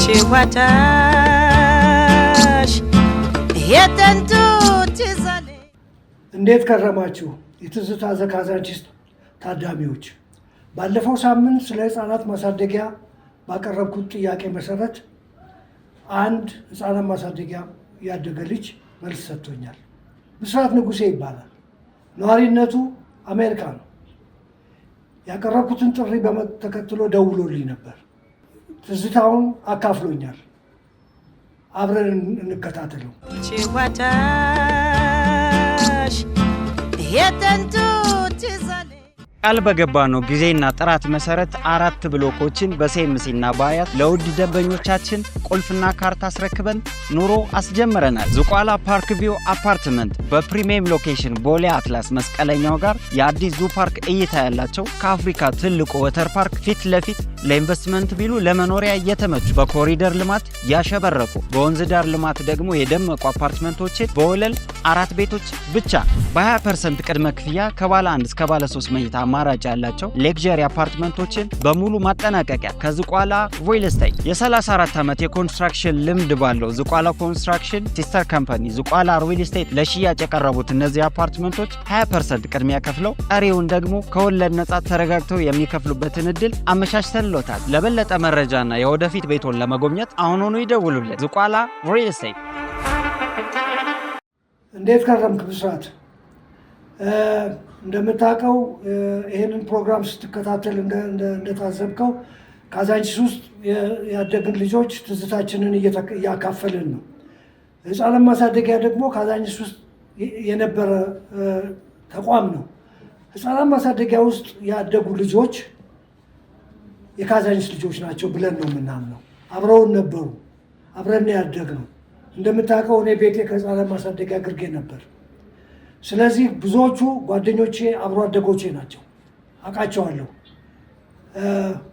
ችዋታሽ የጠንቱ ትዛለ እንዴት ከረማችሁ የትዝታ ዘካዛንቺስ ታዳሚዎች? ባለፈው ሳምንት ስለ ህፃናት ማሳደጊያ ባቀረብኩት ጥያቄ መሰረት አንድ ህፃናት ማሳደጊያ ያደገ ልጅ መልስ ሰጥቶኛል። ብስራት ንጉሴ ይባላል። ነዋሪነቱ አሜሪካ ነው። ያቀረብኩትን ጥሪ ተከትሎ ደውሎልኝ ነበር። ትዝታውን አካፍሎኛል። አብረን እንከታተለው። ችዋታሽ የጠንቱ ትዛለ ቃል በገባነው ጊዜና ጥራት መሰረት 4 ብሎኮችን በሴምሲና በአያት ለውድ ደንበኞቻችን ቁልፍና ካርታ አስረክበን ኑሮ አስጀምረናል። ዝቋላ ፓርክ ቪው አፓርትመንት በፕሪሚየም ሎኬሽን ቦሌ አትላስ መስቀለኛው ጋር የአዲስ ዙ ፓርክ እይታ ያላቸው ከአፍሪካ ትልቁ ወተር ፓርክ ፊት ለፊት ለኢንቨስትመንት ቢሉ ለመኖሪያ እየተመቹ በኮሪደር ልማት ያሸበረቁ በወንዝ ዳር ልማት ደግሞ የደመቁ አፓርትመንቶችን በወለል 4 ቤቶች ብቻ በ20% ቅድመ ክፍያ ከባለ 1 እስከ ባለ 3 መኝታ አማራጭ ያላቸው ሌክዠሪ አፓርትመንቶችን በሙሉ ማጠናቀቂያ ከዝቋላ ሪል ስቴት የ34 ዓመት የኮንስትራክሽን ልምድ ባለው ዝቋላ ኮንስትራክሽን ሲስተር ካምፓኒ ዝቋላ ሪል ስቴት ለሽያጭ የቀረቡት እነዚህ አፓርትመንቶች 20% ቅድሚያ ከፍለው ቀሪውን ደግሞ ከወለድ ነጻ ተረጋግተው የሚከፍሉበትን እድል አመቻችተንሎታል። ለበለጠ መረጃና የወደፊት ቤቶን ለመጎብኘት አሁኑኑ ይደውሉልን። ዝቋላ ሪል ስቴት። እንዴት ከረምክ ብስራት? እንደምታውቀው ይህንን ፕሮግራም ስትከታተል እንደታዘብከው ካዛንቺስ ውስጥ ያደግን ልጆች ትዝታችንን እያካፈልን ነው። ህፃናት ማሳደጊያ ደግሞ ካዛንቺስ ውስጥ የነበረ ተቋም ነው። ህፃናት ማሳደጊያ ውስጥ ያደጉ ልጆች የካዛንቺስ ልጆች ናቸው ብለን ነው የምናምነው። አብረውን ነበሩ፣ አብረን ያደግነው። እንደምታውቀው እኔ ቤቴ ከህፃናት ማሳደጊያ ግርጌ ነበር። ስለዚህ ብዙዎቹ ጓደኞቼ አብሮ አደጎቼ ናቸው፣ አውቃቸዋለሁ።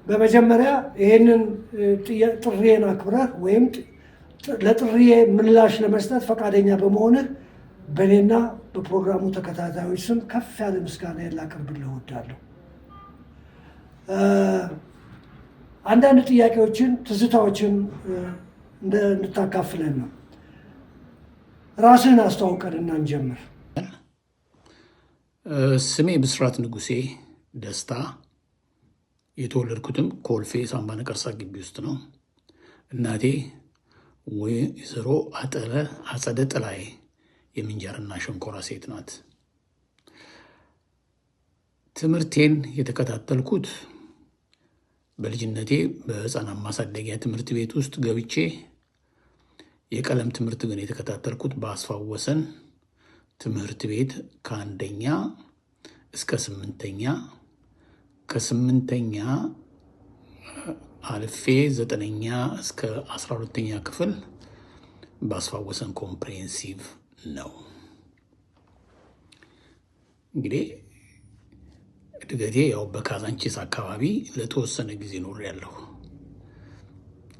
በመጀመሪያ ይህንን ጥሪዬን አክብረህ ወይም ለጥሪዬ ምላሽ ለመስጠት ፈቃደኛ በመሆንህ በእኔና በፕሮግራሙ ተከታታዮች ስም ከፍ ያለ ምስጋና ላቀርብልህ እወዳለሁ። አንዳንድ ጥያቄዎችን፣ ትዝታዎችን እንድታካፍለን ነው። ራስህን አስተዋውቀንና እንጀምር። ስሜ ብስራት ንጉሴ ደስታ፣ የተወለድኩትም ኮልፌ ሳምባ ነቀርሳ ግቢ ውስጥ ነው። እናቴ ወይዘሮ አጸደ ጥላዬ የምንጃርና ሸንኮራ ሴት ናት። ትምህርቴን የተከታተልኩት በልጅነቴ በህፃናት ማሳደጊያ ትምህርት ቤት ውስጥ ገብቼ፣ የቀለም ትምህርት ግን የተከታተልኩት በአስፋው ወሰን ትምህርት ቤት ከ1ኛ እስከ 8ኛ፣ ከ8ኛ አልፌ 9ኛ እስከ 12ኛ ክፍል በአስፋው ወሰን ኮምፕሬሄንሲቭ ነው። እንግዲህ እድገቴ ያው በካዛንቺስ አካባቢ ለተወሰነ ጊዜ ኖሬያለሁ።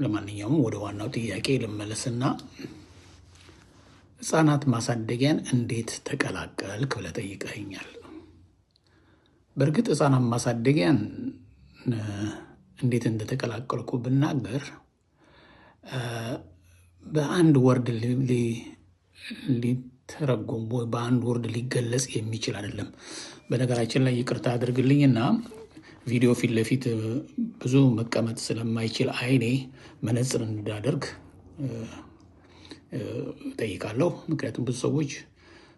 ለማንኛውም ወደ ዋናው ጥያቄ ልመለስና ህፃናት ማሳደጊያን እንዴት ተቀላቀልክ ብለህ ጠይቀኸኛል። በእርግጥ ህፃናት ማሳደጊያን እንዴት እንደተቀላቀልኩ ብናገር በአንድ ወርድ ሊተረጎም ወይ በአንድ ወርድ ሊገለጽ የሚችል አይደለም። በነገራችን ላይ ይቅርታ አድርግልኝና ቪዲዮ ፊት ለፊት ብዙ መቀመጥ ስለማይችል አይኔ መነጽር እንዳደርግ ጠይቃለሁ። ምክንያቱም ብዙ ሰዎች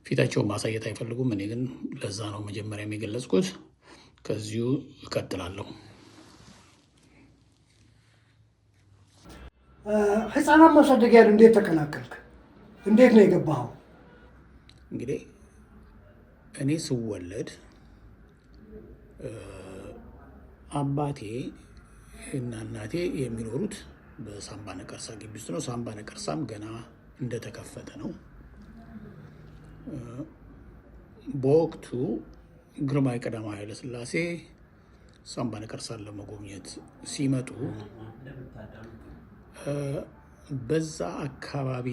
ፊታቸውን ማሳየት አይፈልጉም። እኔ ግን ለዛ ነው መጀመሪያ የገለጽኩት። ከዚሁ እቀጥላለሁ። ህፃናት ማሳደጊያን እንዴት ተቀላቀልክ? እንዴት ነው የገባኸው? እንግዲህ እኔ ስወለድ አባቴ እና እናቴ የሚኖሩት በሳምባ ነቀርሳ ግቢ ውስጥ ነው። ሳምባ ነቀርሳም ገና እንደተከፈተ ነው። በወቅቱ ግርማዊ ቀዳማዊ ኃይለ ሥላሴ ሳምባ ነቀርሳን ለመጎብኘት ሲመጡ በዛ አካባቢ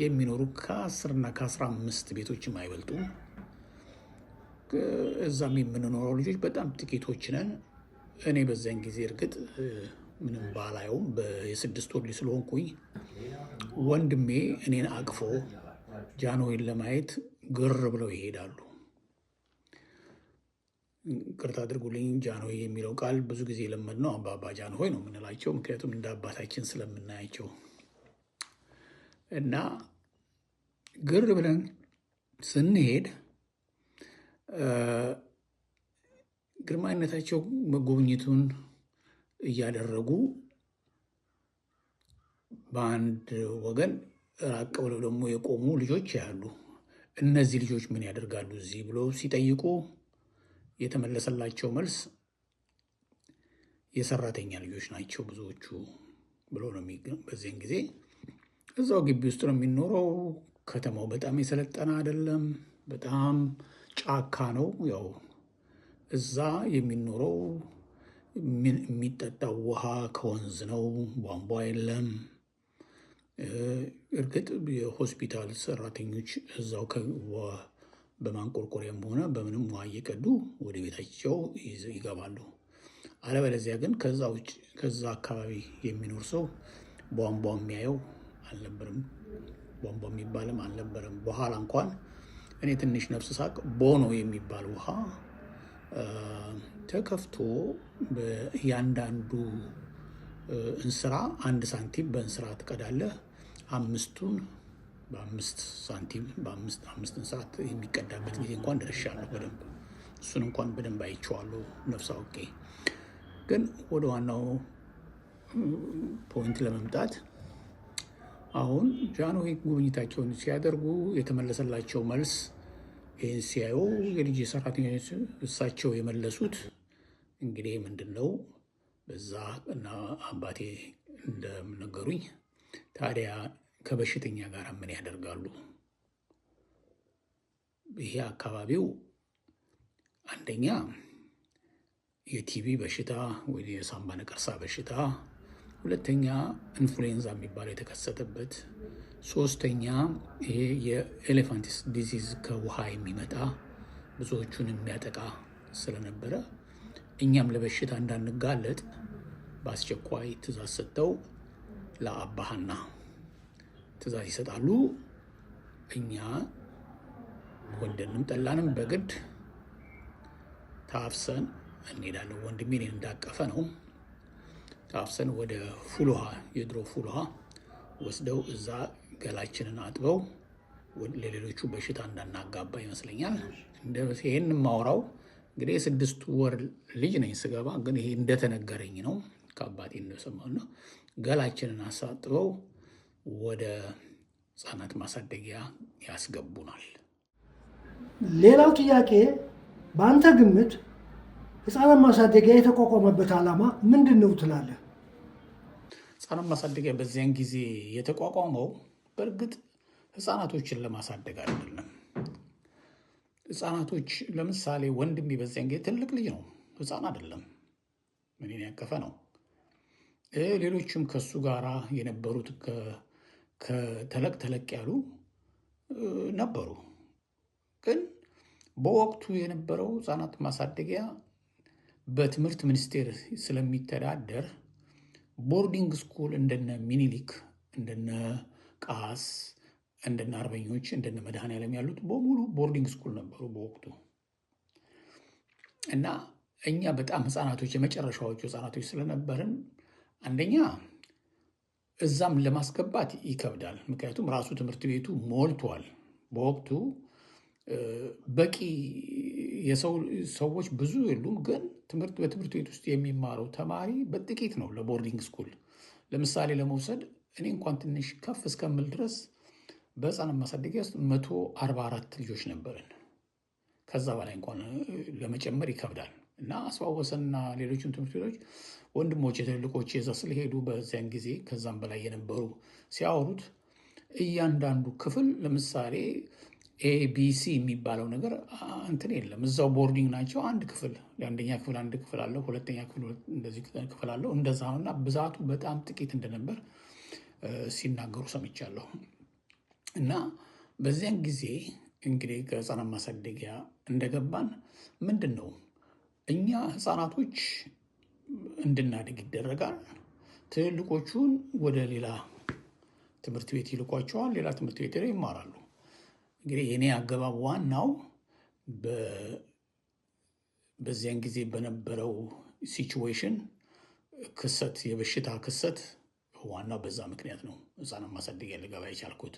የሚኖሩ ከ10 እና ከ15 ቤቶችም አይበልጡም። እዛም የምንኖረው ልጆች በጣም ጥቂቶች ነን። እኔ በዛን ጊዜ እርግጥ ምንም ባላየውም የስድስት ወር ልጅ ስለሆንኩኝ ወንድሜ እኔን አቅፎ ጃንሆይን ለማየት ግር ብለው ይሄዳሉ። ቅርታ አድርጉልኝ፣ ጃንሆይ የሚለው ቃል ብዙ ጊዜ የለመድነው አባባ ጃንሆይ ነው የምንላቸው፣ ምክንያቱም እንደ አባታችን ስለምናያቸው እና ግር ብለን ስንሄድ ግርማዊነታቸው መጎብኘቱን እያደረጉ በአንድ ወገን ራቅ ብለው ደግሞ የቆሙ ልጆች ያሉ፣ እነዚህ ልጆች ምን ያደርጋሉ እዚህ ብለው ሲጠይቁ የተመለሰላቸው መልስ የሰራተኛ ልጆች ናቸው ብዙዎቹ ብሎ ነው። በዚያን ጊዜ እዛው ግቢ ውስጥ ነው የሚኖረው። ከተማው በጣም የሰለጠነ አይደለም፣ በጣም ጫካ ነው። ያው እዛ የሚኖረው የሚጠጣው ውሃ ከወንዝ ነው፣ ቧንቧ የለም። እርግጥ የሆስፒታል ሰራተኞች እዛው በማንቆርቆሪያም ሆነ በምንም ውሃ እየቀዱ ወደ ቤታቸው ይገባሉ። አለበለዚያ ግን ከዛ ውጭ ከዛ አካባቢ የሚኖር ሰው ቧንቧ የሚያየው አልነበርም፣ ቧንቧ የሚባልም አልነበረም። በኋላ እንኳን እኔ ትንሽ ነፍስ ሳቅ ቦኖ የሚባል ውሃ ተከፍቶ በእያንዳንዱ እንስራ 1 ሳንቲም በእንስራ ትቀዳለህ። 5ቱን በ5 ሳንቲም በ5 ሰዓት የሚቀዳበት ጊዜ እንኳን ደርሻለሁ በደንብ። እሱን እንኳን በደንብ አይቼዋለሁ ነፍስ አውቄ። ግን ወደ ዋናው ፖይንት ለመምጣት አሁን ጃንሆይ ጉብኝታቸውን ሲያደርጉ የተመለሰላቸው መልስ ይህን ሲያዩ የልጅ ሰራተኞች እሳቸው የመለሱት እንግዲህ ምንድን ነው በዛ እና አባቴ እንደነገሩኝ ታዲያ ከበሽተኛ ጋር ምን ያደርጋሉ? ይሄ አካባቢው አንደኛ የቲቪ በሽታ ወይ የሳምባ ነቀርሳ በሽታ፣ ሁለተኛ ኢንፍሉዌንዛ የሚባለው የተከሰተበት፣ ሶስተኛ ይሄ የኤሌፋንቲስ ዲዚዝ ከውሃ የሚመጣ ብዙዎቹን የሚያጠቃ ስለነበረ እኛም ለበሽታ እንዳንጋለጥ በአስቸኳይ ትእዛዝ ሰጥተው ለአባ ሐና ትእዛዝ ይሰጣሉ። እኛ ወንድንም ጠላንም በግድ ታፍሰን እንሄዳለን። ወንድሜ እኔን እንዳቀፈ ነው። ታፍሰን ወደ ፉል ውሃ፣ የድሮ ፉል ውሃ ወስደው እዛ ገላችንን አጥበው ለሌሎቹ በሽታ እንዳናጋባ ይመስለኛል። ይህን ማውራው እንግዲህ የ6 ወር ልጅ ነኝ ስገባ፣ ግን ይሄ እንደተነገረኝ ነው ከአባቴ እንደሰማሁ ነው። ገላችንን አሳጥበው ወደ ህፃናት ማሳደጊያ ያስገቡናል። ሌላው ጥያቄ በአንተ ግምት ህፃናት ማሳደጊያ የተቋቋመበት ዓላማ ምንድን ነው ትላለህ? ህፃናት ማሳደጊያ በዚያን ጊዜ የተቋቋመው በእርግጥ ህፃናቶችን ለማሳደግ አይደለም። ህፃናቶች ለምሳሌ ወንድሜ በዚያን ጊዜ ትልቅ ልጅ ነው፣ ህፃን አይደለም፣ እኔን ያቀፈ ነው። ሌሎችም ከሱ ጋር የነበሩት ተለቅ ያሉ ነበሩ። ግን በወቅቱ የነበረው ህፃናት ማሳደጊያ በትምህርት ሚኒስቴር ስለሚተዳደር ቦርዲንግ ስኩል እንደነ ሚኒሊክ፣ እንደነ ቃስ፣ እንደነ አርበኞች፣ እንደነ መድኃኔዓለም ያሉት በሙሉ ቦርዲንግ ስኩል ነበሩ በወቅቱ። እና እኛ በጣም ህፃናቶች የመጨረሻዎቹ ህፃናቶች ስለነበርን አንደኛ እዛም ለማስገባት ይከብዳል። ምክንያቱም ራሱ ትምህርት ቤቱ ሞልቷል። በወቅቱ በቂ ሰዎች ብዙ የሉም። ግን በትምህርት ቤት ውስጥ የሚማረው ተማሪ በጥቂት ነው ለቦርዲንግ ስኩል። ለምሳሌ ለመውሰድ እኔ እንኳን ትንሽ ከፍ እስከምል ድረስ በህፃናት ማሳደጊያ ውስጥ 144 ልጆች ነበርን። ከዛ በላይ እንኳን ለመጨመር ይከብዳል። እና አስፋወሰንና ሌሎችም ትምህርት ቤቶች ወንድሞች ትልልቆች የዛ ስለሄዱ በዚያን ጊዜ ከዛም በላይ የነበሩ ሲያወሩት እያንዳንዱ ክፍል ለምሳሌ ኤቢሲ የሚባለው ነገር እንትን የለም። እዛው ቦርዲንግ ናቸው። አንድ ክፍል የአንደኛ ክፍል አንድ ክፍል አለው፣ ሁለተኛ ክፍል እንደዚህ ክፍል አለው። እንደዛ እና ብዛቱ በጣም ጥቂት እንደነበር ሲናገሩ ሰምቻለሁ። እና በዚያን ጊዜ እንግዲህ ከህፃናት ማሳደጊያ እንደገባን ምንድን ነው እኛ ህፃናቶች እንድናድግ ይደረጋል። ትልልቆቹን ወደ ሌላ ትምህርት ቤት ይልኳቸዋል። ሌላ ትምህርት ቤት ላይ ይማራሉ። እንግዲህ የኔ አገባብ ዋናው በዚያን ጊዜ በነበረው ሲቹዌሽን ክሰት፣ የበሽታ ክሰት ዋናው በዛ ምክንያት ነው ህፃናት ማሳደጊያ ልገባ የቻልኩት።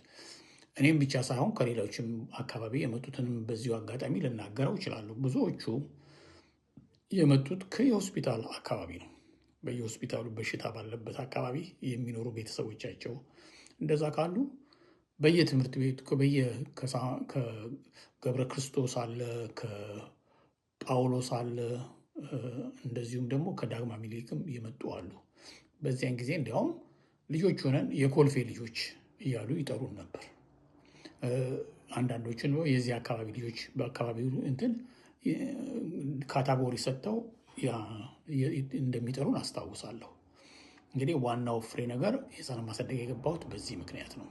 እኔም ብቻ ሳይሆን ከሌሎችም አካባቢ የመጡትንም በዚሁ አጋጣሚ ልናገረው ይችላሉ። ብዙዎቹ የመጡት ከየሆስፒታል አካባቢ ነው። በየሆስፒታሉ በሽታ ባለበት አካባቢ የሚኖሩ ቤተሰቦቻቸው እንደዛ ካሉ በየትምህርት ቤቱ ከገብረ ክርስቶስ አለ፣ ከጳውሎስ አለ፣ እንደዚሁም ደግሞ ከዳግማ ሚኒሊክም የመጡ አሉ። በዚያን ጊዜ እንዲያውም ልጆች ሆነን የኮልፌ ልጆች እያሉ ይጠሩን ነበር። አንዳንዶችን የዚህ አካባቢ ልጆች በአካባቢው እንትን ካታጎሪ ሰጥተው እንደሚጠሩን አስታውሳለሁ። እንግዲህ ዋናው ፍሬ ነገር የህፃናት ማሳደጊያ የገባሁት በዚህ ምክንያት ነው።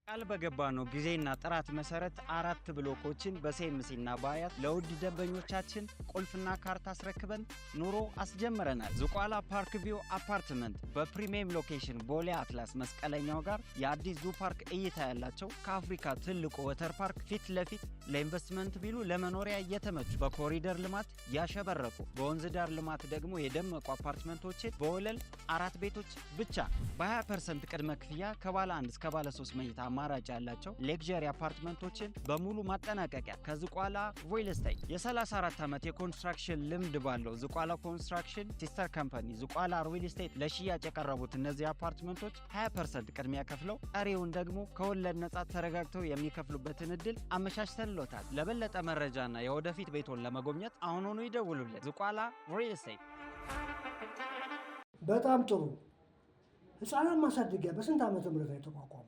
ቃል በገባነው ጊዜና ጥራት መሰረት 4 ብሎኮችን በሴምሲና በአያት ለውድ ደንበኞቻችን ቁልፍና ካርታ አስረክበን ኑሮ አስጀምረናል። ዝቋላ ፓርክ ቪው አፓርትመንት በፕሪሚየም ሎኬሽን ቦሌ አትላስ መስቀለኛው ጋር የአዲስ ዙ ፓርክ እይታ ያላቸው ከአፍሪካ ትልቁ ወተር ፓርክ ፊት ለፊት ለኢንቨስትመንት ቢሉ ለመኖሪያ እየተመቹ በኮሪደር ልማት ያሸበረቁ በወንዝ ዳር ልማት ደግሞ የደመቁ አፓርትመንቶችን በወለል 4 ቤቶች ብቻ በ20% ቅድመ ክፍያ ከባለ 1 እስከ ባለ 3 መኝታ አማራጭ ያላቸው ሌክዠሪ አፓርትመንቶችን በሙሉ ማጠናቀቂያ ከዝቋላ ሪል ስቴት የ34 ዓመት የኮንስትራክሽን ልምድ ባለው ዝቋላ ኮንስትራክሽን ሲስተር ካምፓኒ ዝቋላ ሪል ስቴት ለሽያጭ የቀረቡት እነዚህ አፓርትመንቶች 20% ቅድሚያ ከፍለው ቀሪውን ደግሞ ከወለድ ነጻ ተረጋግተው የሚከፍሉበትን እድል አመቻችተንሎታል። ለበለጠ መረጃና የወደፊት ቤቶን ለመጎብኘት አሁኑኑ ይደውሉልን። ዝቋላ ሪል ስቴት። በጣም ጥሩ። ህፃናት ማሳደጊያ በስንት ዓመተ ምህረት የተቋቋመው?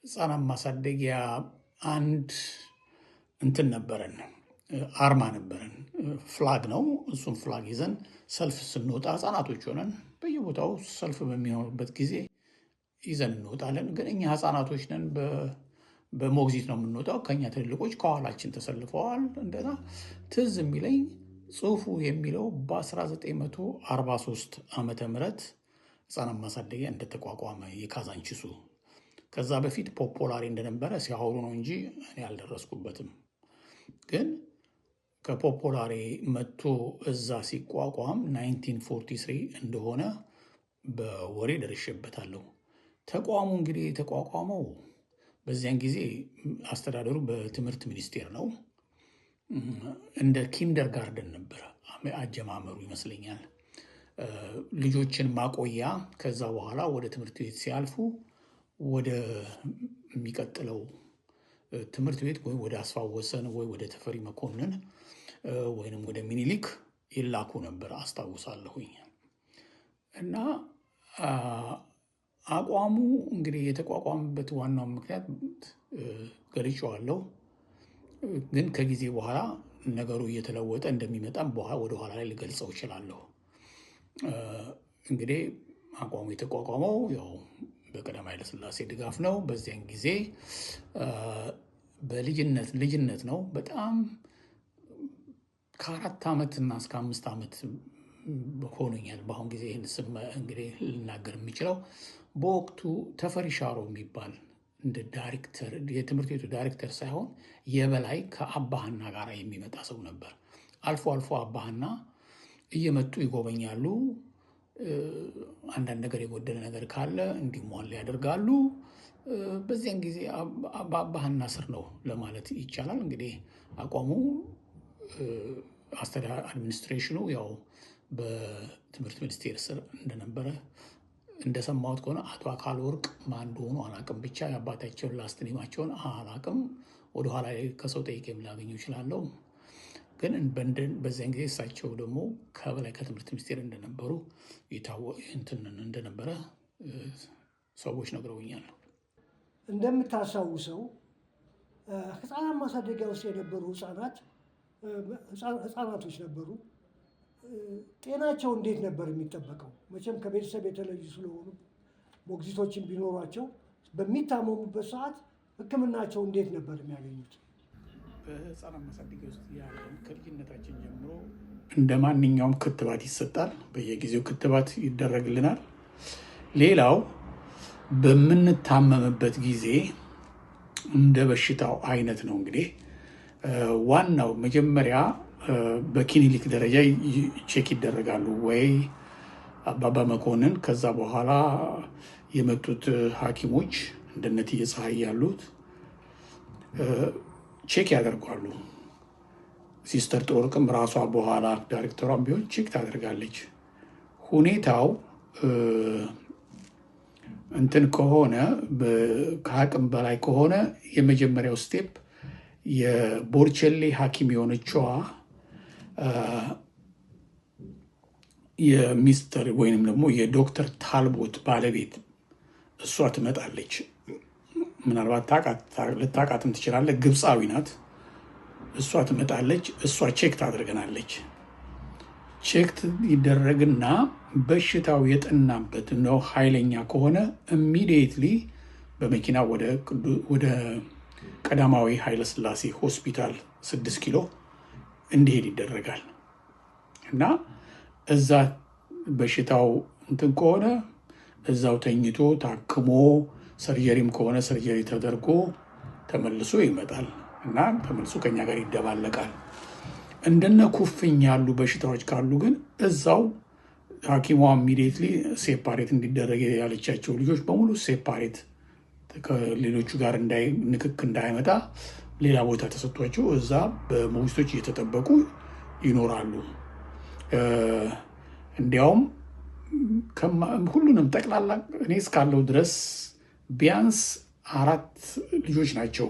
ህፃናት ማሳደጊያ አንድ እንትን ነበረን፣ አርማ ነበረን፣ ፍላግ ነው። እሱም ፍላግ ይዘን ሰልፍ ስንወጣ ህፃናቶች ሆነን በየቦታው ሰልፍ በሚኖርበት ጊዜ ይዘን እንወጣለን። ግን እኛ ህፃናቶች ነን፣ በሞግዚት ነው የምንወጣው። ከኛ ትልልቆች ከኋላችን ተሰልፈዋል። እንደዛ ትዝ የሚለኝ ጽሁፉ የሚለው በ1943 ዓመተ ምህረት ህፃናት ማሳደጊያ እንደተቋቋመ የካዛንቺሱ። ከዛ በፊት ፖፖላሪ እንደነበረ ሲያወሩ ነው እንጂ እኔ አልደረስኩበትም። ግን ከፖፖላሪ መጥቶ እዛ ሲቋቋም 1943 እንደሆነ በወሬ ደርሼበታለሁ። ተቋሙ እንግዲህ የተቋቋመው በዚያን ጊዜ አስተዳደሩ በትምህርት ሚኒስቴር ነው። እንደ ኪንደር ጋርደን ነበረ አጀማመሩ ይመስለኛል። ልጆችን ማቆያ፣ ከዛ በኋላ ወደ ትምህርት ቤት ሲያልፉ ወደ የሚቀጥለው ትምህርት ቤት ወይ ወደ አስፋወሰን ወይ ወደ ተፈሪ መኮንን ወይንም ወደ ሚኒሊክ ይላኩ ነበር አስታውሳለሁኝ። እና አቋሙ እንግዲህ የተቋቋመበት ዋናው ምክንያት ገልጬዋለሁ። ግን ከጊዜ በኋላ ነገሩ እየተለወጠ እንደሚመጣም ወደኋላ ላይ ልገልጸው እችላለሁ። እንግዲህ አቋሙ የተቋቋመው ያው በቀዳማዊ ኃይለ ሥላሴ ድጋፍ ነው። በዚያን ጊዜ ልጅነት ነው። በጣም ከ4 ዓመትና እስከ 5 ዓመት ሆኖኛል። በአሁን ጊዜ ይህን ስም እንግዲህ ልናገር የሚችለው በወቅቱ ተፈሪ ሻሮ የሚባል እንደ ዳይሬክተር፣ የትምህርት ቤቱ ዳይሬክተር ሳይሆን የበላይ ከአባህና ጋር የሚመጣ ሰው ነበር። አልፎ አልፎ አባህና እየመጡ ይጎበኛሉ። አንዳንድ ነገር የጎደለ ነገር ካለ እንዲሟላ ያደርጋሉ። በዚያን ጊዜ በአባህና ስር ነው ለማለት ይቻላል። እንግዲህ አቋሙ አድሚኒስትሬሽኑ ያው በትምህርት ሚኒስቴር ስር እንደነበረ እንደሰማሁት ከሆነ አቶ አካል ወርቅ ማን እንደሆኑ አላቅም። ብቻ የአባታቸውን ላስት ኔማቸውን አላቅም። ወደኋላ ከሰው ጠይቄም ላገኘው ይችላለሁ። ግን በዚያን ጊዜ እሳቸው ደግሞ ከበላይ ከትምህርት ሚኒስቴር እንደነበሩ እንደነበረ ሰዎች ነግረውኛል። እንደምታስታውሰው ህፃናት ማሳደጊያ ውስጥ የነበሩ ህፃናቶች ነበሩ። ጤናቸው እንዴት ነበር የሚጠበቀው? መቼም ከቤተሰብ የተለዩ ስለሆኑ ሞግዚቶችን ቢኖሯቸው በሚታመሙበት ሰዓት ሕክምናቸው እንዴት ነበር የሚያገኙት? በህፃናት ማሳደጊያ ውስጥ ያለን ከልጅነታችን ጀምሮ እንደ ማንኛውም ክትባት ይሰጣል። በየጊዜው ክትባት ይደረግልናል። ሌላው በምንታመምበት ጊዜ እንደ በሽታው አይነት ነው። እንግዲህ ዋናው መጀመሪያ በክሊኒክ ደረጃ ቼክ ይደረጋሉ ወይ አባባ መኮንን፣ ከዛ በኋላ የመጡት ሐኪሞች እንደነ እትዬ ፀሐይ ያሉት ቼክ ያደርጋሉ። ሲስተር ጥሩወርቅም ራሷ በኋላ ዳይሬክተሯም ቢሆን ቼክ ታደርጋለች። ሁኔታው እንትን ከሆነ ከአቅም በላይ ከሆነ የመጀመሪያው ስቴፕ የቦርቸሌ ሐኪም የሆነችዋ የሚስተር ወይንም ደግሞ የዶክተር ታልቦት ባለቤት እሷ ትመጣለች። ምናልባት ልታውቃትም ትችላለህ። ግብፃዊ ናት። እሷ ትመጣለች። እሷ ቼክ ታደርገናለች። ቼክ ይደረግና በሽታው የጠናበት ነው ኃይለኛ ከሆነ ኢሚዲየትሊ በመኪና ወደ ቀዳማዊ ኃይለሥላሴ ሆስፒታል 6 ኪሎ እንዲሄድ ይደረጋል እና እዛ በሽታው እንትን ከሆነ እዛው ተኝቶ ታክሞ ሰርጀሪም ከሆነ ሰርጀሪ ተደርጎ ተመልሶ ይመጣል እና ተመልሶ ከኛ ጋር ይደባለቃል። እንደነ ኩፍኝ ያሉ በሽታዎች ካሉ ግን እዛው ሐኪሟ ኢሚዲየትሊ ሴፓሬት እንዲደረግ ያለቻቸው ልጆች በሙሉ ሴፓሬት ከሌሎቹ ጋር ንክክ እንዳይመጣ ሌላ ቦታ ተሰጥቷቸው እዛ በሞግዚቶች እየተጠበቁ ይኖራሉ። እንዲያውም ሁሉንም ጠቅላላ እኔ እስካለው ድረስ ቢያንስ 4 ልጆች ናቸው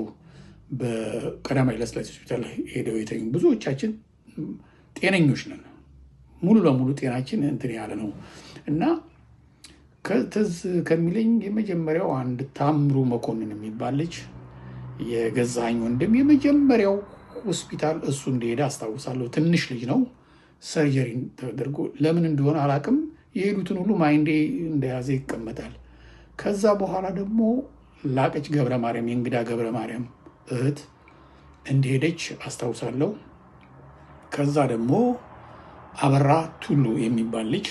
በቀዳማዊ ኃይለሥላሴ ሆስፒታል ሄደው የተኙ። ብዙዎቻችን ጤነኞች ነን። ሙሉ ለሙሉ ጤናችን እንትን ያለ ነው እና ትዝ ከሚለኝ የመጀመሪያው አንድ ታምሩ መኮንን የሚባል ልጅ የገዛኸኝ ወንድም የመጀመሪያው ሆስፒታል እሱ እንደሄደ አስታውሳለሁ። ትንሽ ልጅ ነው። ሰርጀሪ ተደርጎ ለምን እንደሆነ አላቅም የሄዱትን ሁሉ ማይንዴ እንደያዘ ይቀመጣል። ከዛ በኋላ ደግሞ ላቀች ገብረ ማርያም የእንግዳ ገብረ ማርያም እህት እንደሄደች አስታውሳለሁ። ከዛ ደግሞ አበራ ቱሉ የሚባል ልጅ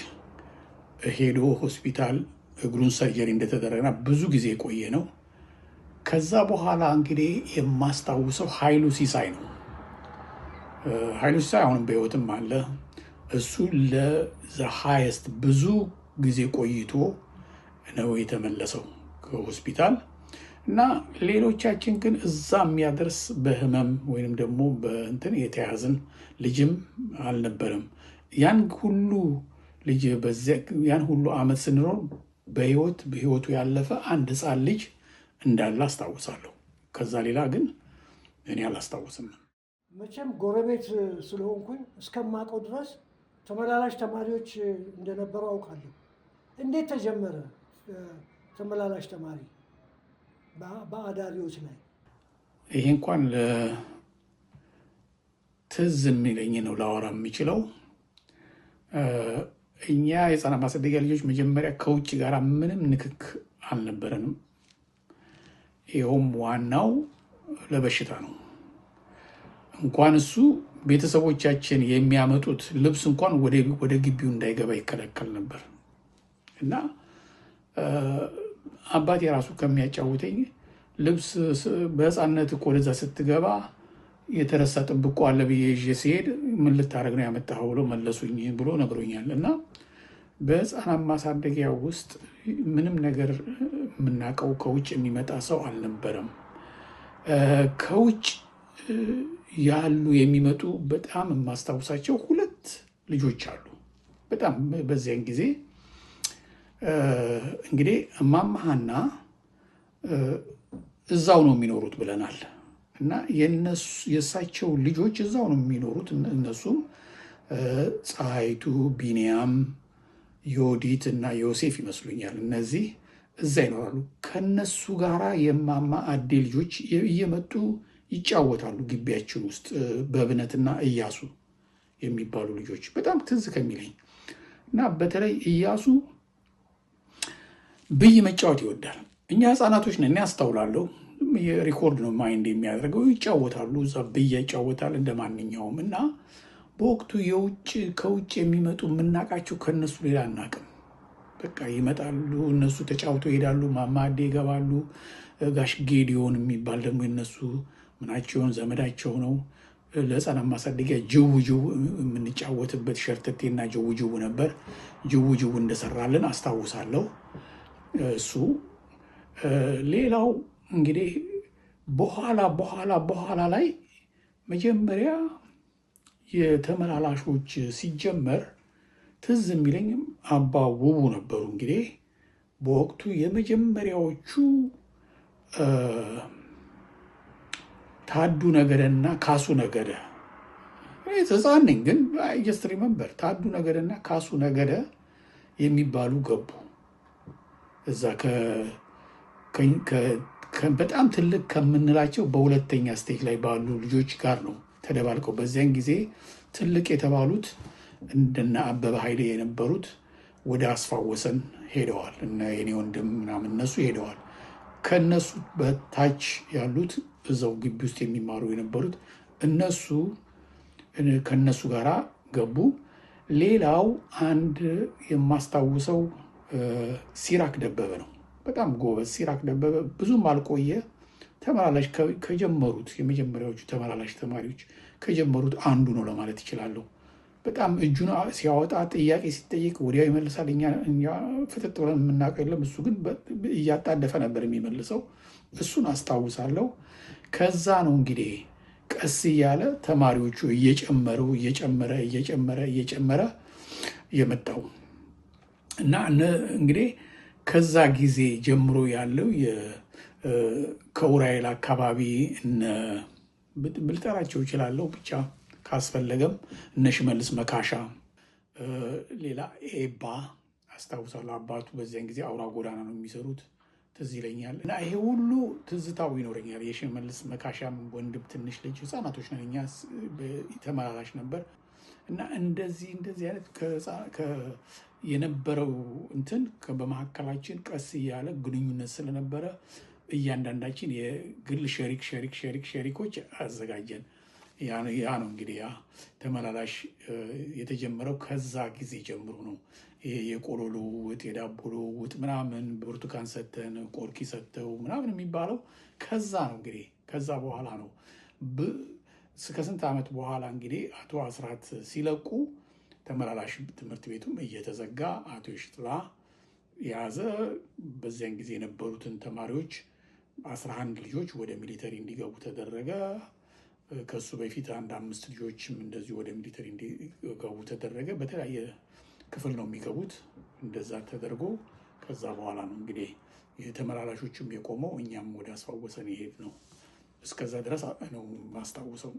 ሄዶ ሆስፒታል እግሩን ሰርጀሪ እንደተደረገና ብዙ ጊዜ የቆየ ነው። ከዛ በኋላ እንግዲህ የማስታውሰው ኃይሉ ሲሳይ ነው። ኃይሉ ሲሳይ አሁንም በሕይወትም አለ። እሱ ለዘ ሃይስት ብዙ ጊዜ ቆይቶ ነው የተመለሰው ከሆስፒታል እና ሌሎቻችን ግን እዛ የሚያደርስ በህመም ወይንም ደግሞ በእንትን የተያዝን ልጅም አልነበረም። ያን ሁሉ ልጅ ያን ሁሉ ዓመት ስንኖር በህይወቱ ያለፈ አንድ ህፃን ልጅ እንዳለ አስታውሳለሁ። ከዛ ሌላ ግን እኔ አላስታውስም። መቼም ጎረቤት ስለሆንኩኝ እስከማውቀው ድረስ ተመላላሽ ተማሪዎች እንደነበሩ አውቃለሁ። እንዴት ተጀመረ ተመላላሽ ተማሪ በአዳሪዎች ላይ? ይሄ እንኳን ትዝ የሚለኝ ነው ላወራ የሚችለው። እኛ የህፃናት ማሳደጊያ ልጆች መጀመሪያ ከውጭ ጋር ምንም ንክክ አልነበረንም። ይኸውም ዋናው ለበሽታ ነው። እንኳን እሱ ቤተሰቦቻችን የሚያመጡት ልብስ እንኳን ወደ ግቢው እንዳይገባ ይከለከል ነበር እና አባቴ የራሱ ከሚያጫውተኝ ልብስ በህፃነት እኮ ወደዛ ስትገባ የተረሳ ጥብቆ አለ ብዬ ይዤ ሲሄድ ምን ልታደርግ ነው ያመጣኸው ብሎ መለሱኝ ብሎ ነግሮኛል። እና በህፃናት ማሳደጊያ ውስጥ ምንም ነገር የምናውቀው ከውጭ የሚመጣ ሰው አልነበረም። ከውጭ ያሉ የሚመጡ በጣም የማስታውሳቸው 2 ልጆች አሉ። በጣም በዚያን ጊዜ እንግዲህ እማማ ሀና እዛው ነው የሚኖሩት ብለናል እና የእሳቸው ልጆች እዛው ነው የሚኖሩት። እነሱም ፀሐይቱ፣ ቢንያም፣ ዮዲት እና ዮሴፍ ይመስሉኛል። እነዚህ እዛ ይኖራሉ። ከነሱ ጋራ የማማ አዴ ልጆች እየመጡ ይጫወታሉ ግቢያችን ውስጥ። በእብነትና እያሱ የሚባሉ ልጆች በጣም ትዝ ከሚለኝ እና በተለይ እያሱ ብይ መጫወት ይወዳል። እኛ ህፃናቶች ነን፣ እኔ አስታውላለሁ። የሪኮርድ ነው ማይንድ የሚያደርገው። ይጫወታሉ፣ እዛ ብይ ይጫወታል እንደ ማንኛውም። እና በወቅቱ ከውጭ የሚመጡ የምናውቃቸው ከነሱ ሌላ አናውቅም። በቃ ይመጣሉ፣ እነሱ ተጫውተው ይሄዳሉ። ማማዴ ይገባሉ። ጋሽ ጌዲዮን የሚባል ደግሞ የነሱ ምናቸውን ዘመዳቸው ነው። ለህፃናት ማሳደጊያ ጅው ጅው የምንጫወትበት ሸርተቴና ጅው ጅው ነበር። ጅው ጅው እንደሰራልን አስታውሳለሁ። እሱ ሌላው እንግዲህ በኋላ ላይ መጀመሪያ የተመላላሾች ሲጀመር ትዝ የሚለኝም አባ ውቡ ነበሩ። እንግዲህ በወቅቱ የመጀመሪያዎቹ ታዱ ነገደና ካሱ ነገደ፣ ህፃን ነኝ ግን ጀስት ሪመምበር ታዱ ነገደና ካሱ ነገደ የሚባሉ ገቡ። እዛ በጣም ትልቅ ከምንላቸው በሁለተኛ ስቴጅ ላይ ባሉ ልጆች ጋር ነው ተደባልቀው። በዚያን ጊዜ ትልቅ የተባሉት እንደነ አበበ ኃይሌ የነበሩት ወደ አስፋወሰን ሄደዋል። እነ የኔ ወንድም ምናምን እነሱ ሄደዋል። ከነሱ በታች ያሉት እዛው ግቢ ውስጥ የሚማሩ የነበሩት እነሱ ከነሱ ጋር ገቡ። ሌላው አንድ የማስታውሰው ሲራክ ደበበ ነው። በጣም ጎበዝ ሲራክ ደበበ ብዙም አልቆየ። ተመላላሽ ከጀመሩት የመጀመሪያዎቹ ተመላላሽ ተማሪዎች ከጀመሩት አንዱ ነው ለማለት ይችላለሁ። በጣም እጁን ሲያወጣ ጥያቄ ሲጠይቅ ወዲያው ይመልሳል። እኛ ፍጥጥ ብለን የምናውቀው የለም። እሱ ግን እያጣደፈ ነበር የሚመልሰው። እሱን አስታውሳለሁ። ከዛ ነው እንግዲህ ቀስ እያለ ተማሪዎቹ እየጨመረ የመጣው እና እንግዲህ ከዛ ጊዜ ጀምሮ ያለው ከኡራኤል አካባቢ ብልጠራቸው ይችላለሁ ብቻ ካስፈለገም እነ ሽመልስ መካሻ፣ ሌላ ኤባ አስታውሳለሁ። አባቱ በዚያን ጊዜ አውራ ጎዳና ነው የሚሰሩት ትዝ ይለኛል። እና ይሄ ሁሉ ትዝታው ይኖረኛል። የሽመልስ መካሻም ወንድም ትንሽ ልጅ ህፃናቶች ነን እኛ ተመላላሽ ነበር እና እንደዚህ አይነት የነበረው እንትን በመካከላችን ቀስ እያለ ግንኙነት ስለነበረ እያንዳንዳችን የግል ሸሪኮች አዘጋጀን። ያ ነው እንግዲህ ያ ተመላላሽ የተጀመረው ከዛ ጊዜ ጀምሮ ነው። የቆሎ ልውውጥ፣ የዳቦ ልውውጥ ምናምን ብርቱካን ሰተን ቆርኪ ሰተው ምናምን የሚባለው ከዛ ነው። እንግዲህ ከዛ በኋላ ነው ከስንት ዓመት በኋላ እንግዲህ አቶ አስራት ሲለቁ ተመላላሽ ትምህርት ቤቱም እየተዘጋ አቶ ይሽጥላ የያዘ። በዚያን ጊዜ የነበሩትን ተማሪዎች 11 ልጆች ወደ ሚሊተሪ እንዲገቡ ተደረገ። ከሱ በፊት 5 ልጆችም እንደዚሁ ወደ ሚሊተሪ እንዲገቡ ተደረገ። በተለያየ ክፍል ነው የሚገቡት። እንደዛ ተደርጎ ከዛ በኋላ ነው እንግዲህ የተመላላሾችም የቆመው፣ እኛም ወደ አስፋወሰን የሄድ ነው። እስከዛ ድረስ ነው ማስታውሰው።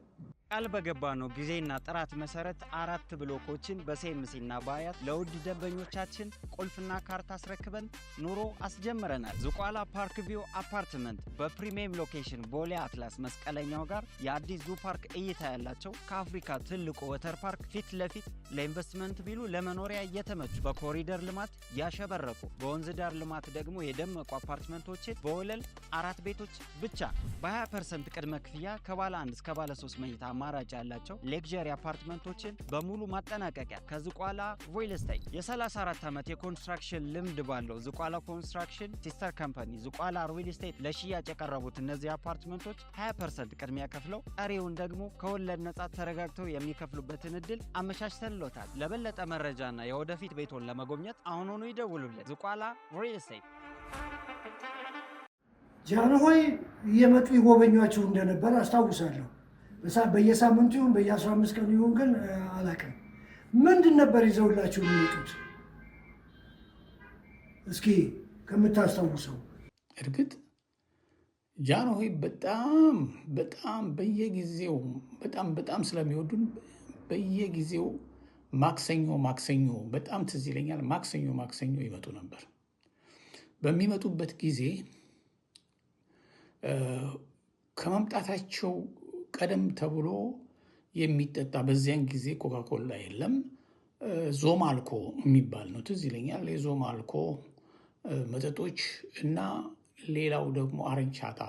ቃል በገባ ነው ጊዜና ጥራት መሰረት 4 ብሎኮችን በሴምሲና በአያት ለውድ ደንበኞቻችን ቁልፍና ካርታ አስረክበን ኑሮ አስጀምረናል። ዝቋላ ፓርክ ቪው አፓርትመንት በፕሪሚየም ሎኬሽን ቦሌ አትላስ መስቀለኛው ጋር የአዲስ ዙ ፓርክ እይታ ያላቸው ከአፍሪካ ትልቁ ወተር ፓርክ ፊት ለፊት ለኢንቨስትመንት ቢሉ ለመኖሪያ እየተመቹ በኮሪደር ልማት ያሸበረቁ በወንዝ ዳር ልማት ደግሞ የደመቁ አፓርትመንቶችን በወለል 4 ቤቶች ብቻ በ20% ቅድመ ክፍያ ከባለ 1 እስከ ባለ 3 መኝታ አማራጭ ያላቸው ሌክዠሪ አፓርትመንቶችን በሙሉ ማጠናቀቂያ ከዝቋላ ሪል ስቴት የ34 ዓመት የኮንስትራክሽን ልምድ ባለው ዝቋላ ኮንስትራክሽን ሲስተር ካምፓኒ ዝቋላ ሪል ስቴት ለሽያጭ የቀረቡት እነዚህ አፓርትመንቶች 20% ቅድሚያ ከፍለው ቀሪውን ደግሞ ከወለድ ነጻ ተረጋግተው የሚከፍሉበትን እድል አመቻችተንሎታል። ለበለጠ መረጃና የወደፊት ቤቶን ለመጎብኘት አሁኑኑ ይደውሉልን። ዝቋላ ሪል ስቴት። ጃንሆይ እየመጡ ይጎበኟቸው እንደነበር አስታውሳለሁ። በየሳምንቱ ይሁን በየ15 ቀኑ ይሁን ግን አላውቅም። ምንድን ነበር ይዘውላችሁ የሚመጡት? እስኪ ከምታስታውሰው። እርግጥ ጃንሆይ በጣም በየጊዜው በጣም ስለሚወዱን በየጊዜው ማክሰኞ በጣም ትዝ ይለኛል። ማክሰኞ ይመጡ ነበር። በሚመጡበት ጊዜ ከመምጣታቸው ቀደም ተብሎ የሚጠጣ በዚያን ጊዜ ኮካኮላ የለም፣ ዞማልኮ የሚባል ነው ትዝ ይለኛል። የዞማልኮ መጠጦች እና ሌላው ደግሞ አረንቻታ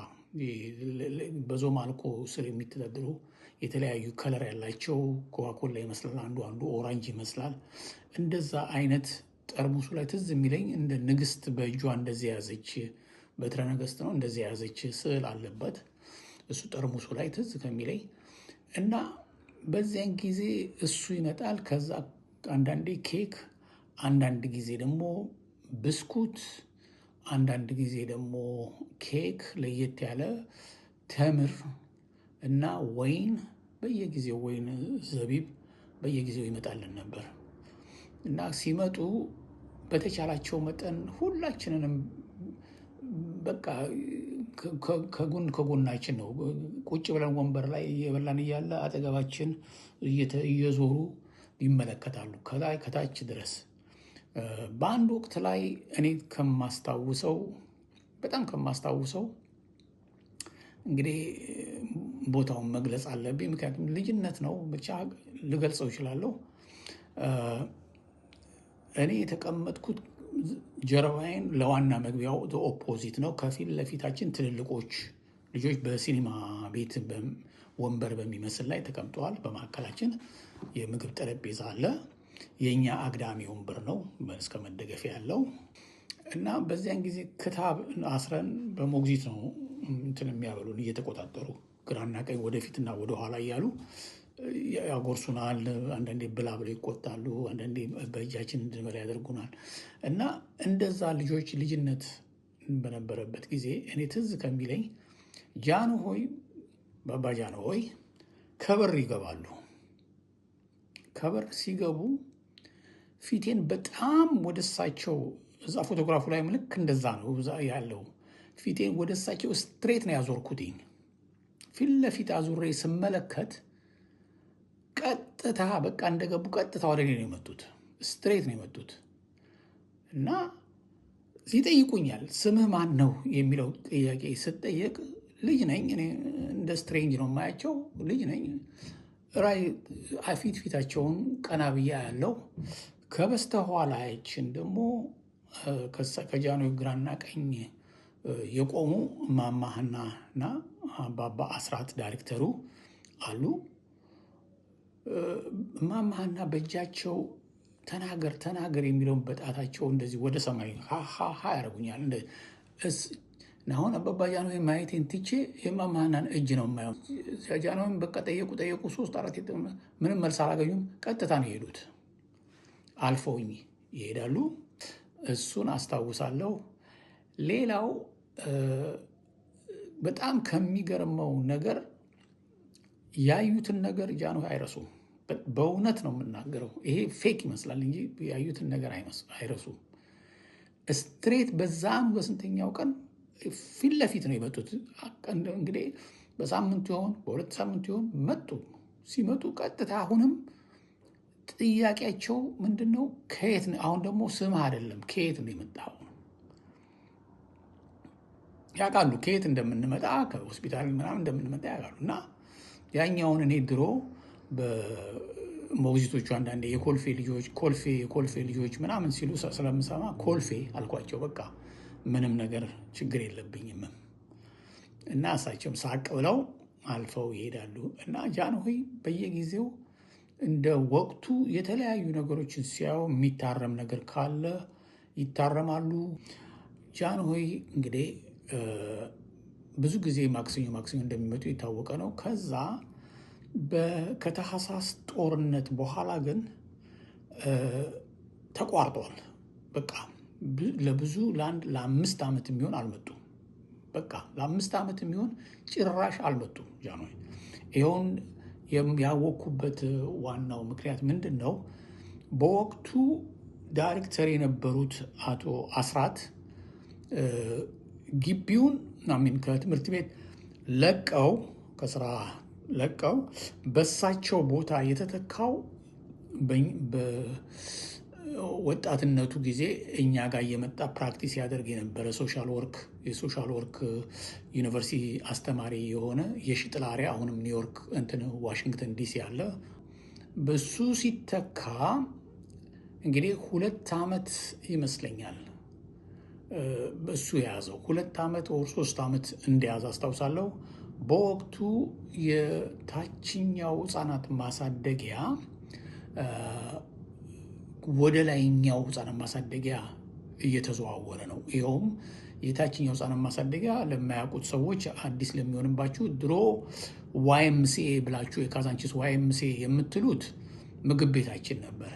በዞማልኮ ስር የሚተዳደሩ የተለያዩ ከለር ያላቸው ኮካኮላ ይመስላል፣ አንዱ ኦራንጅ ይመስላል። እንደዛ አይነት ጠርሙሱ ላይ ትዝ የሚለኝ እንደ ንግስት በእጇ እንደዚህ ያዘች በትረ ነገስት ነው እንደዚህ ያዘች ስዕል አለበት እሱ ጠርሙሱ ላይ ትዝ ከሚለኝ እና በዚያን ጊዜ እሱ ይመጣል። ከዛ አንዳንዴ ኬክ፣ አንዳንድ ጊዜ ደግሞ ብስኩት፣ አንዳንድ ጊዜ ደግሞ ኬክ ለየት ያለ ተምር እና ወይን፣ በየጊዜው ወይን ዘቢብ በየጊዜው ይመጣልን ነበር እና ሲመጡ በተቻላቸው መጠን ሁላችንንም በቃ ከጎናችን ነው ቁጭ ብለን ወንበር ላይ እየበላን እያለ አጠገባችን እየዞሩ ይመለከታሉ ከላይ ከታች ድረስ። በአንድ ወቅት ላይ እኔ በጣም ከማስታውሰው እንግዲህ ቦታውን መግለጽ አለብኝ ምክንያቱም ልጅነት ነው፣ ብቻ ልገልጸው እችላለሁ። እኔ የተቀመጥኩት ጀርባዬን ለዋና መግቢያው ኦፖዚት ነው። ከፊት ለፊታችን ትልልቆች ልጆች በሲኒማ ቤት ወንበር በሚመስል ላይ ተቀምጠዋል። በመካከላችን የምግብ ጠረጴዛ አለ። የእኛ አግዳሚ ወንበር ነው እስከ መደገፊያ ያለው እና በዚያን ጊዜ ክታብ አስረን በሞግዚት ነው እንትን የሚያበሉን እየተቆጣጠሩ ግራና ቀኝ ወደፊትና ወደኋላ እያሉ ያጎርሱናል። አንዳንዴ ብላ ብለው ይቆጣሉ፣ አንዳንዴ በእጃችን እንድንበላ ያደርጉናል። እና እንደዛ ልጅነት በነበረበት ጊዜ እኔ ትዝ ከሚለኝ ጃንሆይ ባባ ጃንሆይ ከበር ይገባሉ። ከበር ሲገቡ ፊቴን በጣም ወደ እሳቸው እዛ ፎቶግራፉ ላይ ልክ እንደዛ ነው ያለው። ፊቴን ወደ እሳቸው ስትሬት ነው ያዞርኩትኝ። ፊት ለፊት አዙሬ ስመለከት ቀጥታ በቃ እንደገቡ ቀጥታ ወደ እኔ ነው የመጡት። ስትሬት ነው የመጡት እና ይጠይቁኛል፣ ስምህ ማን ነው የሚለው ጥያቄ ስጠየቅ ልጅ ነኝ እኔ፣ እንደ ስትሬንጅ ነው የማያቸው፣ ልጅ ነኝ። ራይ ፊታቸውን ቀና ብያ ያለው ከበስተኋላችን ደግሞ ከጃንሆይ ግራና ቀኝ የቆሙ እማማ ሀናና አባባ አስራት ዳይሬክተሩ አሉ። እማማ ሀና በእጃቸው ተናገር የሚለውን በጣታቸው እንደዚህ ወደ ሰማይ ሀ ያደርጉኛል። አሁን አባባ ጃንሆይ ማየቴን ትቼ የእማማ ሀናን እጅ ነው የማየው። ጃንሆይም በቃ ጠየቁ 3-4 ምንም መልስ አላገኙም። ቀጥታ ነው የሄዱት። አልፈውኝ ይሄዳሉ። እሱን አስታውሳለሁ። ሌላው በጣም ከሚገርመው ነገር ያዩትን ነገር ጃንሆይ አይረሱም። በእውነት ነው የምናገረው። ይሄ ፌክ ይመስላል እንጂ ያዩትን ነገር አይረሱም። ስትሬት በዛም በስንተኛው ቀን ፊት ለፊት ነው የመጡት። እንግዲህ በሳምንቱ ይሆን በ2 ሳምንቱ ይሆን መጡ። ሲመጡ ቀጥታ አሁንም ጥያቄያቸው ምንድን ነው? ከየት ነው? አሁን ደግሞ ስምህ አይደለም ከየት ነው የመጣው? ያውቃሉ ከየት እንደምንመጣ፣ ከሆስፒታል ምናምን እንደምንመጣ ያውቃሉ። እና ያኛውን እኔ ድሮ በሞግዚቶቹ አንዳንዴ የኮልፌ ልጆች ምናምን ሲሉ ስለምሰማ ኮልፌ አልኳቸው። በቃ ምንም ነገር ችግር የለብኝም። እና እሳቸውም ሳቅ ብለው አልፈው ይሄዳሉ። እና ጃንሆይ በየጊዜው እንደ ወቅቱ የተለያዩ ነገሮችን ሲያዩ የሚታረም ነገር ካለ ይታረማሉ። ጃንሆይ እንግዲህ ብዙ ጊዜ ማክሰኞ እንደሚመጡ የታወቀ ነው። ከዛ ከታህሳስ ጦርነት በኋላ ግን ተቋርጧል። በቃ ለ5 ዓመት የሚሆን አልመጡም። በቃ ለ5 ዓመት የሚሆን ጭራሽ አልመጡም ጃንሆይ። ይኸውን ያወቅኩበት ዋናው ምክንያት ምንድን ነው? በወቅቱ ዳይሬክተር የነበሩት አቶ አስራት ግቢውን ከትምህርት ቤት ለቀው ከስራ ለቀው በሳቸው ቦታ የተተካው በወጣትነቱ ጊዜ እኛ ጋር እየመጣ ፕራክቲስ ያደርግ የነበረ የሶሻል ወርክ ዩኒቨርሲቲ አስተማሪ የሆነ የሽጥላሪያ አሁንም ኒውዮርክ ዋሽንግተን ዲሲ አለ። በሱ ሲተካ እንግዲህ 2 ዓመት ይመስለኛል በሱ የያዘው 2 ዓመት ወር 3 ዓመት እንደያዘ አስታውሳለሁ። በወቅቱ የታችኛው ህፃናት ማሳደጊያ ወደ ላይኛው ህፃናት ማሳደጊያ እየተዘዋወረ ነው። ይኸውም የታችኛው ህፃናት ማሳደጊያ ለማያውቁት ሰዎች አዲስ ለሚሆንባችሁ ድሮ YMCA ብላችሁ የካዛንቺስ YMCA የምትሉት ምግብ ቤታችን ነበረ።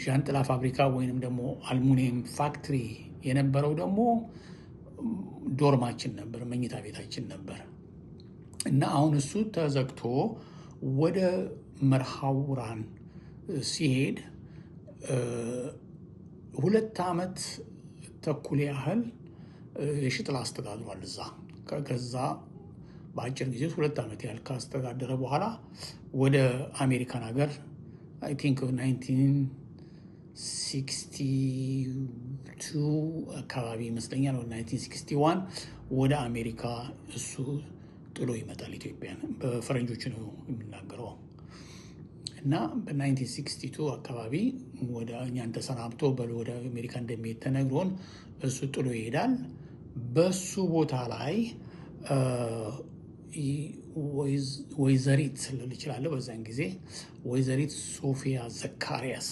ዣንጥላ ፋብሪካ ወይንም ደግሞ አልሙኒየም ፋክትሪ የነበረው ደግሞ ዶርማችን ነበር፣ መኝታ ቤታችን ነበር እና አሁን እሱ ተዘግቶ ወደ መርሃውራን ሲሄድ 2 ዓመት ተኩል ያህል የሽጥላ አስተዳድሯል እዛ። ከዛ በአጭር ጊዜ 2 ዓመት ያህል ካስተዳደረ በኋላ ወደ አሜሪካን ሀገር አይ ቲንክ 1962 አካባቢ ይመስለኛል፣ 1961 ወደ አሜሪካ እሱ ጥሎ ይመጣል ኢትዮጵያን። በፈረንጆች ነው የሚናገረው እና በ1962 አካባቢ ወደ እኛን ተሰናብቶ ወደ አሜሪካ እንደሚሄድ ተነግሮን እሱ ጥሎ ይሄዳል። በሱ ቦታ ላይ ወይዘሪት ልል እችላለሁ በዛን ጊዜ ወይዘሪት ሶፊያ ዘካሪያስ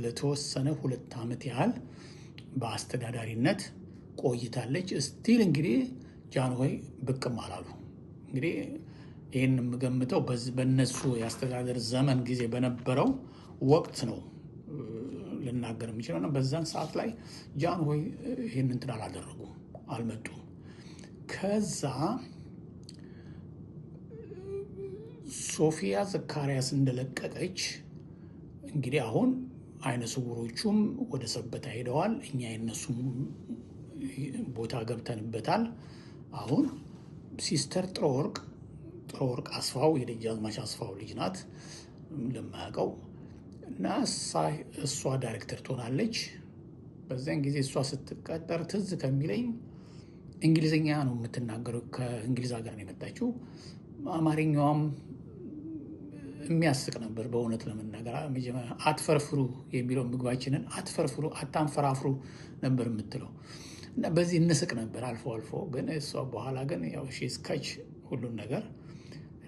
ለተወሰነ 2 ዓመት ያህል በአስተዳዳሪነት ቆይታለች። ስቲል እንግዲህ ጃንሆይ ብቅም አላሉ። እንግዲህ ይህን የምገምተው በነሱ የአስተዳደር ዘመን ጊዜ በነበረው ወቅት ነው ልናገር የሚችለው ነው። በዛን ሰዓት ላይ ጃንሆይ ይህን እንትን አላደረጉም፣ አልመጡም። ከዛ ሶፊያ ዘካሪያስ እንደለቀቀች እንግዲህ አሁን አይነ ስውሮቹም ወደ ሰበታ ሄደዋል። እኛ የነሱም ቦታ ገብተንበታል። አሁን ሲስተር ጥሩወርቅ አስፋው የደጃዝማች አስፋው ልጅ ናት ለማያውቀው እና እሷ ዳይሬክተር ትሆናለች። በዚያን ጊዜ እሷ ስትቀጠር ትዝ ከሚለኝ እንግሊዝኛ ነው የምትናገረው። ከእንግሊዝ ሀገር ነው የመጣችው። አማርኛዋም የሚያስቅ ነበር በእውነት ለመናገር። መጀመሪያ አትፈርፍሩ የሚለው ምግባችንን አትፈርፍሩ፣ አታንፈራፍሩ ነበር የምትለው እና በዚህ እንስቅ ነበር አልፎ አልፎ። ግን እሷ በኋላ ግን ያው ስካች ሁሉን ነገር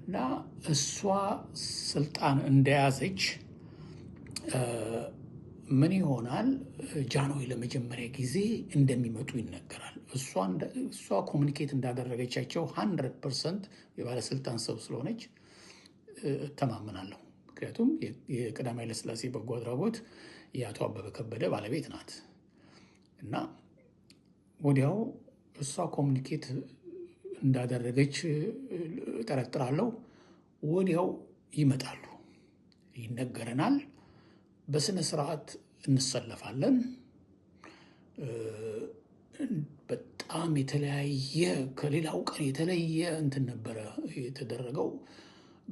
እና እሷ ስልጣን እንደያዘች ምን ይሆናል፣ ጃንሆይ ለመጀመሪያ ጊዜ እንደሚመጡ ይነገራል። እሷ ኮሚኒኬት እንዳደረገቻቸው 100% የባለስልጣን ሰው ስለሆነች እተማመናለሁ። ምክንያቱም የቀዳማዊ ኃይለ ሥላሴ በጎ አድራጎት የአቶ አበበ ከበደ ባለቤት ናት እና ወዲያው እሷ ኮሚኒኬት እንዳደረገች እጠረጥራለሁ። ወዲያው ይመጣሉ፣ ይነገረናል። በስነ ስርዓት እንሰለፋለን። በጣም የተለያየ ከሌላው ቀን የተለየ እንትን ነበረ የተደረገው።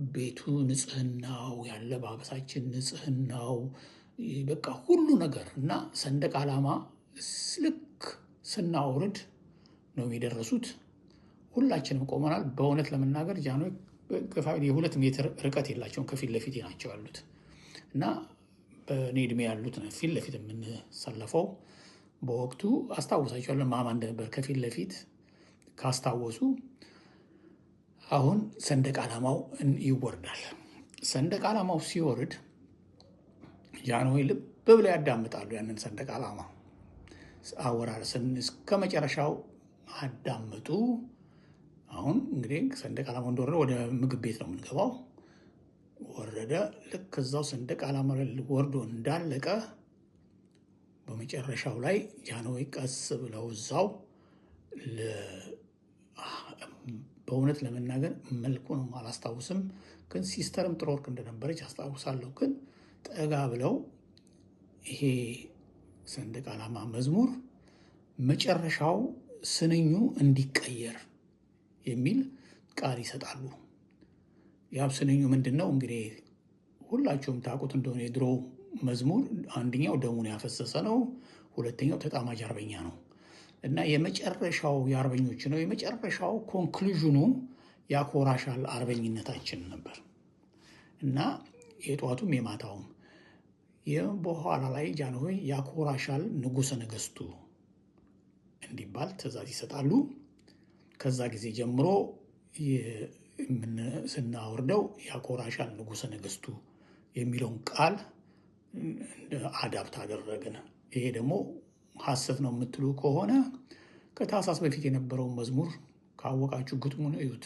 ቤቱ ንጽህናው፣ ያለባበሳችን ንጽህናው፣ በቃ ሁሉ ነገር እና ሰንደቅ ዓላማ ልክ ስናወርድ ነው የደረሱት። ሁላችንም ቆመናል። በእውነት ለመናገር ጃንሆይ የ2 ሜትር ርቀት የላቸውም፣ ከፊት ለፊት ናቸው ያሉት እና በእኔ እድሜ ያሉት ፊት ለፊት የምንሰለፈው። በወቅቱ አስታውሳቸዋለሁ ማማ እንደነበር ከፊት ለፊት ካስታወሱ። አሁን ሰንደቅ ዓላማው ይወርዳል። ሰንደቅ ዓላማው ሲወርድ ጃንሆይ ልብ ብለው ያዳምጣሉ። ያንን ሰንደቅ ዓላማ አወራርስን እስከ መጨረሻው አዳመጡ። አሁን እንግዲህ ሰንደቅ ዓላማው እንደወረደ ወደ ምግብ ቤት ነው የምንገባው። ወረደ። ልክ እዛው ሰንደቅ ዓላማ ወርዶ እንዳለቀ በመጨረሻው ላይ ጃንሆይ ቀስ ብለው እዛው በእውነት ለመናገር መልኩንም አላስታውስም፣ ግን ሲስተርም ጥሩወርቅ እንደነበረች አስታውሳለሁ። ግን ጠጋ ብለው ይሄ ሰንደቅ ዓላማ መዝሙር መጨረሻው ስንኙ እንዲቀየር የሚል ቃል ይሰጣሉ። ያብ ስንኙ ምንድን ነው እንግዲህ ሁላችሁም ታውቁት እንደሆነ የድሮ መዝሙር አንደኛው ደሙን ያፈሰሰ ነው፣ ሁለተኛው ተጣማጅ አርበኛ ነው እና የመጨረሻው የአርበኞች ነው። የመጨረሻው ኮንክሉዥኑ ያኮራሻል አርበኝነታችን ነበር እና የጠዋቱም የማታውም በኋላ ላይ ጃንሆይ ያኮራሻል ንጉሠ ነገሥቱ እንዲባል ትእዛዝ ይሰጣሉ። ከዛ ጊዜ ጀምሮ ስናወርደው ያኮራሻል ንጉሠ ነገሥቱ የሚለውን ቃል አዳፕት አደረግን። ይሄ ደግሞ ሐሰት ነው የምትሉ ከሆነ ከታህሳስ በፊት የነበረውን መዝሙር ካወቃችሁ ግጥሙን እዩት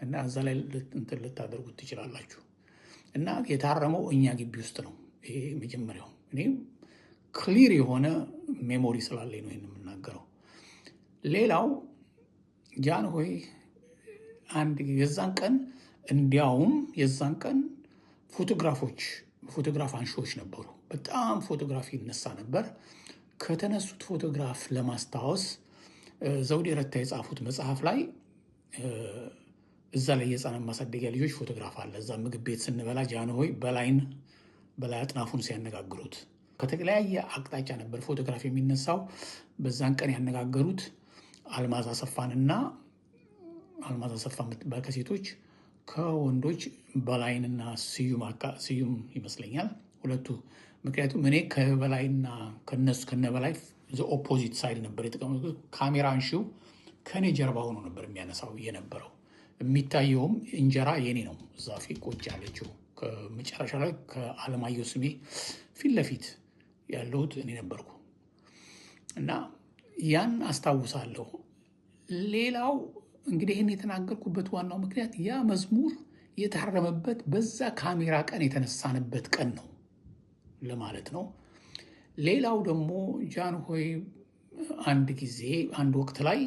እና እዛ ላይ እንትን ልታደርጉት ትችላላችሁ። እና የታረመው እኛ ግቢ ውስጥ ነው። ይሄ መጀመሪያው እኔ ክሊር የሆነ ሜሞሪ ስላለኝ ነው ይህን የምናገረው። ሌላው ጃንሆይ አንድ የዛን ቀን እንዲያውም የዛን ቀን ፎቶግራፍ አንሺዎች ነበሩ። በጣም ፎቶግራፍ ይነሳ ነበር። ከተነሱት ፎቶግራፍ ለማስታወስ ዘውዴ ረታ የጻፉት መጽሐፍ ላይ እዛ ላይ የህፃናት ማሳደጊያ ልጆች ፎቶግራፍ አለ። እዛ ምግብ ቤት ስንበላ ጃንሆይ በላይ አጥናፉን ሲያነጋግሩት ከተለያየ አቅጣጫ ነበር ፎቶግራፍ የሚነሳው። በዛን ቀን ያነጋገሩት አልማዝ አሰፋንና አልማዝ አሰፋ የምትባል ከሴቶች፣ ከወንዶች በላይንና ስዩም ይመስለኛል ሁለቱ። ምክንያቱም እኔ ከበላይና ከነሱ ከነበላይ ኦፖዚት ሳይድ ነበር የተቀመጡት። ካሜራ አንሺው ከኔ ጀርባ ሆኖ ነበር የሚያነሳው የነበረው። የሚታየውም እንጀራ የኔ ነው። እዛ ፊት ቁጭ ያለችው ከመጨረሻ ላይ ከአለማየሁ ስሜ ፊት ለፊት ያለሁት እኔ ነበርኩ እና ያን አስታውሳለሁ። ሌላው እንግዲህ ይህን የተናገርኩበት ዋናው ምክንያት ያ መዝሙር የታረመበት በዛ ካሜራ ቀን የተነሳንበት ቀን ነው ለማለት ነው። ሌላው ደግሞ ጃንሆይ አንድ ወቅት ላይ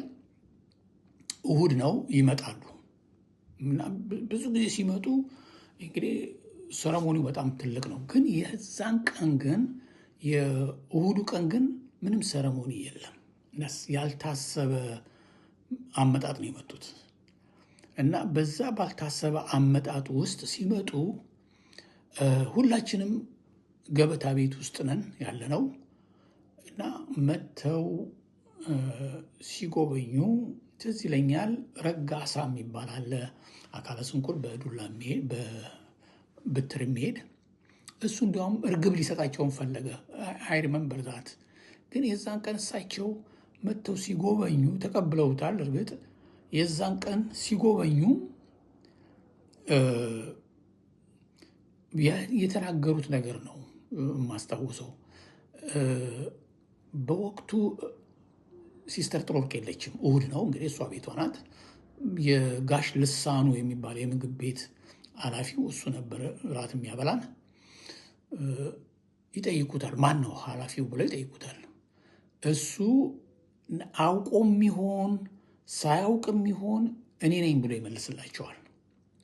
እሁድ ነው ይመጣሉ እና ብዙ ጊዜ ሲመጡ እንግዲህ ሰረሞኒው በጣም ትልቅ ነው። ግን የዛን ቀን ግን የእሁዱ ቀን ግን ምንም ሰረሞኒ የለም። ያልታሰበ አመጣጥ ነው የመጡት እና በዛ ባልታሰበ አመጣጥ ውስጥ ሲመጡ ሁላችንም ገበታ ቤት ውስጥ ነን ያለነው እና መጥተው ሲጎበኙ ትዝ ይለኛል። ረጋሳ የሚባል አለ አካለ ስንኩል በዱላ በብትር የሚሄድ እሱ እንዲያውም እርግብ ሊሰጣቸውን ፈለገ። አይ ሪመምበር ዛት። ግን የዛን ቀን እሳቸው መጥተው ሲጎበኙ ተቀብለውታል። እርግጥ የዛን ቀን ሲጎበኙ የተናገሩት ነገር ነው የማስታውሰው። በወቅቱ ሲስተር ጥሩወርቅ የለችም። እሁድ ነው እንግዲህ እሷ ቤቷ ናት። የጋሽ ልሳኑ የሚባል የምግብ ቤት ኃላፊው እሱ ነበረ ራት የሚያበላን። ይጠይቁታል፣ ማን ነው ኃላፊው ብለው ይጠይቁታል። እሱ አውቆም ይሆን ሳያውቅም ይሆን እኔ ነኝ ብሎ ይመልስላቸዋል።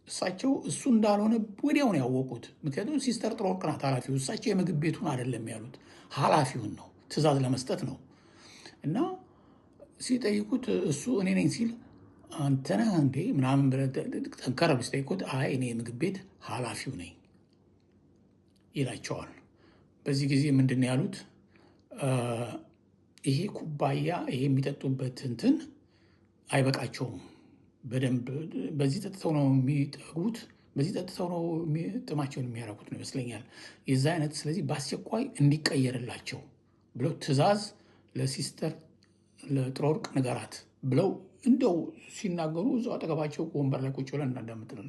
እሳቸው እሱ እንዳልሆነ ወዲያው ነው ያወቁት። ምክንያቱም ሲስተር ጥሩወርቅ ናት ኃላፊው። እሳቸው የምግብ ቤቱን አይደለም ያሉት፣ ኃላፊውን ነው፣ ትዕዛዝ ለመስጠት ነው። እና ሲጠይቁት እሱ እኔ ነኝ ሲል አንተ ነህ እንዴ ምናምን ጠንከር ብለው ሲጠይቁት አይ እኔ የምግብ ቤት ኃላፊው ነኝ ይላቸዋል። በዚህ ጊዜ ምንድን ነው ያሉት? ይሄ ኩባያ ይሄ የሚጠጡበት እንትን አይበቃቸውም። በደንብ በዚህ ጠጥተው ነው የሚጠጉት፣ በዚህ ጠጥተው ነው ጥማቸውን የሚያረጉት ነው ይመስለኛል የዛ አይነት። ስለዚህ በአስቸኳይ እንዲቀየርላቸው ብለው ትዕዛዝ ለሲስተር ለጥሩወርቅ ንገራት ብለው እንደው ሲናገሩ እዛው አጠገባቸው ወንበር ላይ ቁጭ ብለን እናዳምጥለን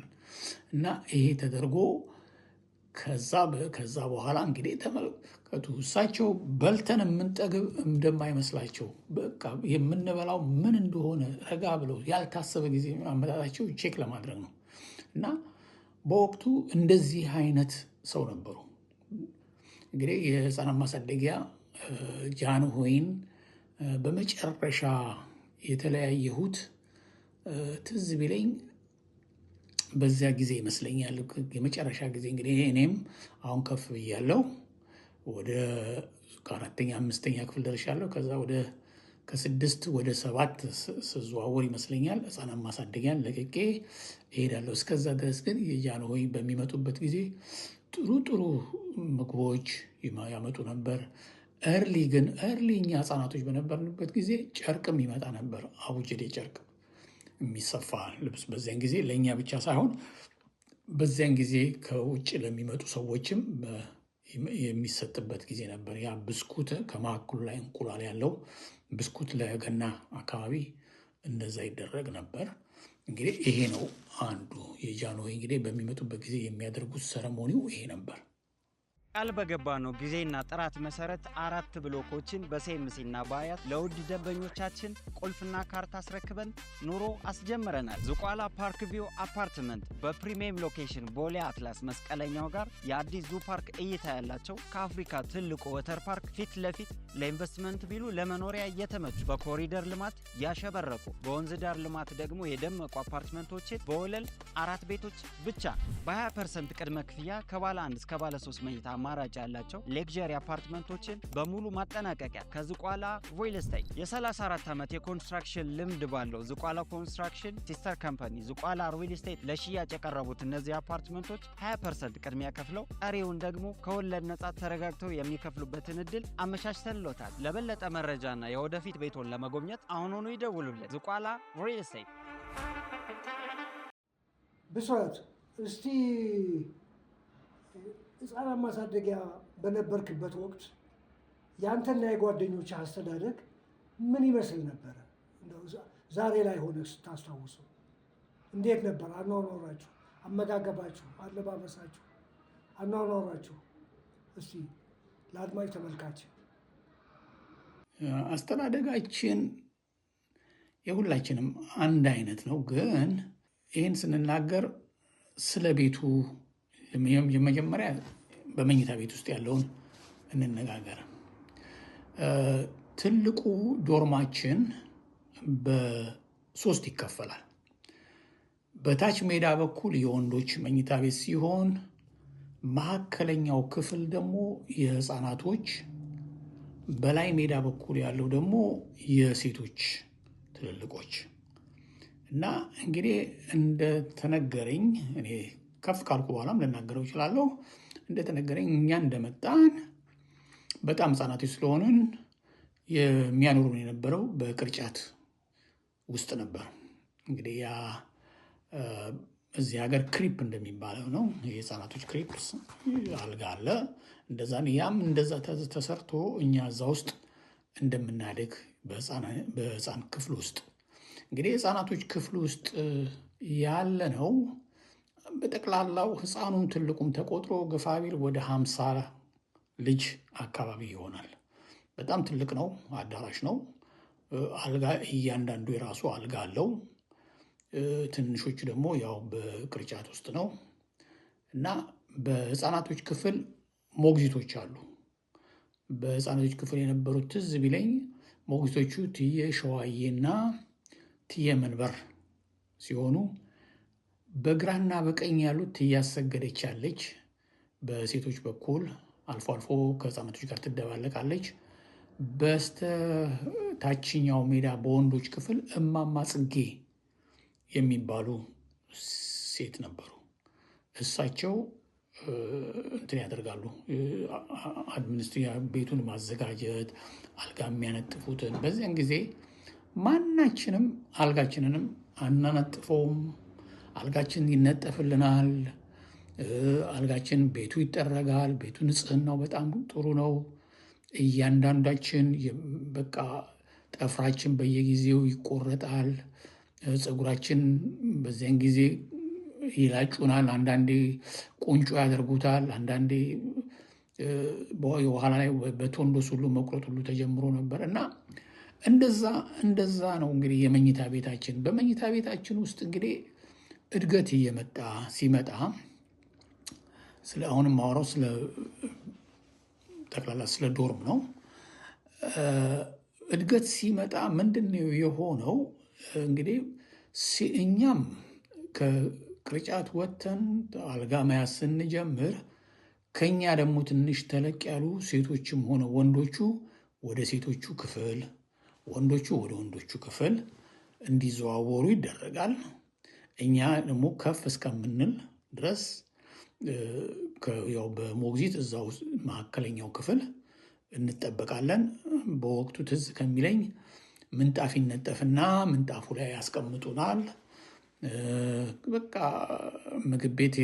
እና ይሄ ተደርጎ ከዛ በኋላ እንግዲህ ተመልከቱ። እሳቸው በልተን የምንጠግብ እንደማይመስላቸው በቃ የምንበላው ምን እንደሆነ ረጋ ብለው ያልታሰበ ጊዜ አመጣጣቸው ቼክ ለማድረግ ነው። እና በወቅቱ እንደዚህ አይነት ሰው ነበሩ። እንግዲህ የህፃናት ማሳደጊያ ጃንሆይን በመጨረሻ የተለያየሁት ትዝ ቢለኝ በዚያ ጊዜ ይመስለኛል። የመጨረሻ ጊዜ እንግዲህ እኔም አሁን ከፍ ብያለሁ፣ ወደ ከአራተኛ አምስተኛ ክፍል ደርሻለሁ። ከዛ ከ6 ወደ 7 ስዘዋወር ይመስለኛል ህፃናት ማሳደጊያን ለቅቄ እሄዳለሁ። እስከዛ ድረስ ግን የጃንሆይ በሚመጡበት ጊዜ ጥሩ ምግቦች ያመጡ ነበር። እርሊ እኛ ህፃናቶች በነበርንበት ጊዜ ጨርቅም ይመጣ ነበር። አቡጀዴ ጨርቅ የሚሰፋ ልብስ በዚያን ጊዜ ለእኛ ብቻ ሳይሆን በዚያን ጊዜ ከውጭ ለሚመጡ ሰዎችም የሚሰጥበት ጊዜ ነበር። ያ ብስኩት ከመካከሉ ላይ እንቁላል ያለው ብስኩት ለገና አካባቢ እንደዛ ይደረግ ነበር። እንግዲህ ይሄ ነው አንዱ የጃንሆይ እንግዲህ በሚመጡበት ጊዜ የሚያደርጉት ሰረሞኒው ይሄ ነበር። ቃል በገባነው ጊዜና ጥራት መሰረት 4 ብሎኮችን በሴምሲና በአያት ለውድ ደንበኞቻችን ቁልፍና ካርታ አስረክበን ኑሮ አስጀምረናል። ዝቋላ ፓርክ ቪው አፓርትመንት በፕሪሚየም ሎኬሽን ቦሌ አትላስ መስቀለኛው ጋር የአዲስ ዙ ፓርክ እይታ ያላቸው ከአፍሪካ ትልቁ ወተር ፓርክ ፊት ለፊት ለኢንቨስትመንት ቢሉ ለመኖሪያ እየተመቹ በኮሪደር ልማት ያሸበረቁ በወንዝ ዳር ልማት ደግሞ የደመቁ አፓርትመንቶችን በወለል 4 ቤቶች ብቻ በ20% ቅድመ ክፍያ ከባለ 1 እስከ ባለ 3 መኝታ አማራጭ ያላቸው ሌክዠሪ አፓርትመንቶችን በሙሉ ማጠናቀቂያ ከዝቋላ ሪል ስቴት የ34 ዓመት የኮንስትራክሽን ልምድ ባለው ዝቋላ ኮንስትራክሽን ሲስተር ካምፓኒ ዝቋላ ሪል ስቴት ለሽያጭ የቀረቡት እነዚህ አፓርትመንቶች 20% ቅድሚያ ከፍለው ቀሪውን ደግሞ ከወለድ ነጻ ተረጋግተው የሚከፍሉበትን እድል አመቻችተንሎታል። ለበለጠ መረጃና የወደፊት ቤቶን ለመጎብኘት አሁኑኑ ይደውሉልን። ዝቋላ ሪል ስቴት። ብስራት እስቲ ህፃናት ማሳደጊያ በነበርክበት ወቅት ያንተና የጓደኞች አስተዳደግ ምን ይመስል ነበረ? ዛሬ ላይ ሆነ ስታስታውሰው እንዴት ነበር አኗኗራችሁ፣ አመጋገባችሁ፣ አለባበሳችሁ፣ አኗኗራችሁ? እስቲ ለአድማጭ ተመልካች። አስተዳደጋችን የሁላችንም አንድ አይነት ነው። ግን ይህን ስንናገር ስለ ቤቱ የመጀመሪያ በመኝታ ቤት ውስጥ ያለውን እንነጋገር። ትልቁ ዶርማችን በ3 ይከፈላል። በታች ሜዳ በኩል የወንዶች መኝታ ቤት ሲሆን መካከለኛው ክፍል ደግሞ የህፃናቶች፣ በላይ ሜዳ በኩል ያለው ደግሞ የሴቶች ትልልቆች እና እንግዲህ እንደተነገረኝ እኔ ከፍ ካልኩ በኋላም ልናገረው እችላለሁ። እንደተነገረኝ እኛ እንደመጣን በጣም ህፃናቶች ስለሆንን የሚያኖሩን የነበረው በቅርጫት ውስጥ ነበር። እንግዲህ ያ እዚህ ሀገር ክሪፕ እንደሚባለው ነው። የህፃናቶች ክሪፕ አልጋ አለ። ያም እንደዛ ተሰርቶ እኛ እዛ ውስጥ እንደምናደግ በህፃን ክፍል ውስጥ እንግዲህ የህፃናቶች ክፍል ውስጥ ያለ ነው። በጠቅላላው ህፃኑም ትልቁም ተቆጥሮ ግፋቢል ወደ 50 ልጅ አካባቢ ይሆናል። በጣም ትልቅ ነው። አዳራሽ ነው። አልጋ እያንዳንዱ የራሱ አልጋ አለው። ትንሾቹ ደግሞ ያው በቅርጫት ውስጥ ነው እና በህፃናቶች ክፍል ሞግዚቶች አሉ። በህፃናቶች ክፍል የነበሩት ትዝ ቢለኝ ሞግዚቶቹ ትየ ሸዋዬና ትየ መንበር ሲሆኑ በግራና በቀኝ ያሉት ትያሰገደች ያለች በሴቶች በኩል አልፎ አልፎ ከህፃናቶች ጋር ትደባለቃለች። በስተ ታችኛው ሜዳ በወንዶች ክፍል እማማ ጽጌ የሚባሉ ሴት ነበሩ። እሳቸው እንትን ያደርጋሉ፣ ቤቱን ማዘጋጀት፣ አልጋ የሚያነጥፉትን። በዚያን ጊዜ ማናችንም አልጋችንንም አናነጥፈውም። አልጋችን ይነጠፍልናል። አልጋችን ቤቱ ይጠረጋል። ቤቱ ንጽህናው በጣም ጥሩ ነው። እያንዳንዳችን በቃ ጠፍራችን በየጊዜው ይቆረጣል። ፀጉራችን በዚያን ጊዜ ይላጩናል። አንዳንዴ ቁንጮ ያደርጉታል። አንዳንዴ የኋላ ላይ በቶንዶስ ሁሉ መቁረጥ ሁሉ ተጀምሮ ነበር እና እንደዛ ነው እንግዲህ የመኝታ ቤታችን። በመኝታ ቤታችን ውስጥ እንግዲህ እድገት ሲመጣ አሁንም ማውራው ጠቅላላ ስለ ዶርም ነው። እድገት ሲመጣ ምንድን ነው የሆነው? እንግዲህ እኛም ከቅርጫት ወጥተን አልጋ መያዝ ስንጀምር ከኛ ደግሞ ትንሽ ተለቅ ያሉ ሴቶችም ሆነ ወንዶቹ ወደ ሴቶቹ ክፍል፣ ወንዶቹ ወደ ወንዶቹ ክፍል እንዲዘዋወሩ ይደረጋል። እኛ ደግሞ ከፍ እስከምንል ድረስ ያው በሞግዚት እዛው መካከለኛው ክፍል እንጠበቃለን። በወቅቱ ትዝ ከሚለኝ ምንጣፍ ይነጠፍና ምንጣፉ ላይ ያስቀምጡናል። በቃ ምግብ ቤት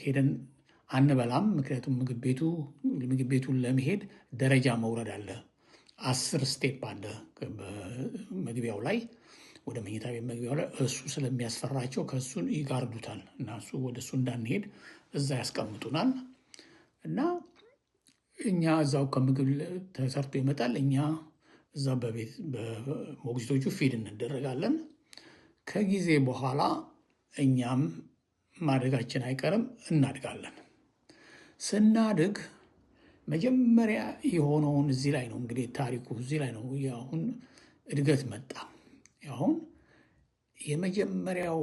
ሄደን አንበላም። ምክንያቱም ምግብ ቤቱን ለመሄድ ደረጃ መውረድ አለ። 10 ስቴፕ አለ በመግቢያው ላይ፣ ወደ መኝታ ቤት መግቢያው ላይ። እሱ ስለሚያስፈራቸው ከእሱን ይጋርዱታል እና ወደ እሱ እንዳንሄድ እዛ ያስቀምጡናል። እና እኛ እዛው ከምግብ ተሰርቶ ይመጣል። እኛ እዛ በቤት በሞግዚቶቹ ፊድ እንደረጋለን። ከጊዜ በኋላ እኛም ማደጋችን አይቀርም፣ እናድጋለን። ስናድግ መጀመሪያ የሆነውን እዚህ ላይ ነው እንግዲህ ታሪኩ እዚህ ላይ ነው። አሁን እድገት መጣ። አሁን የመጀመሪያው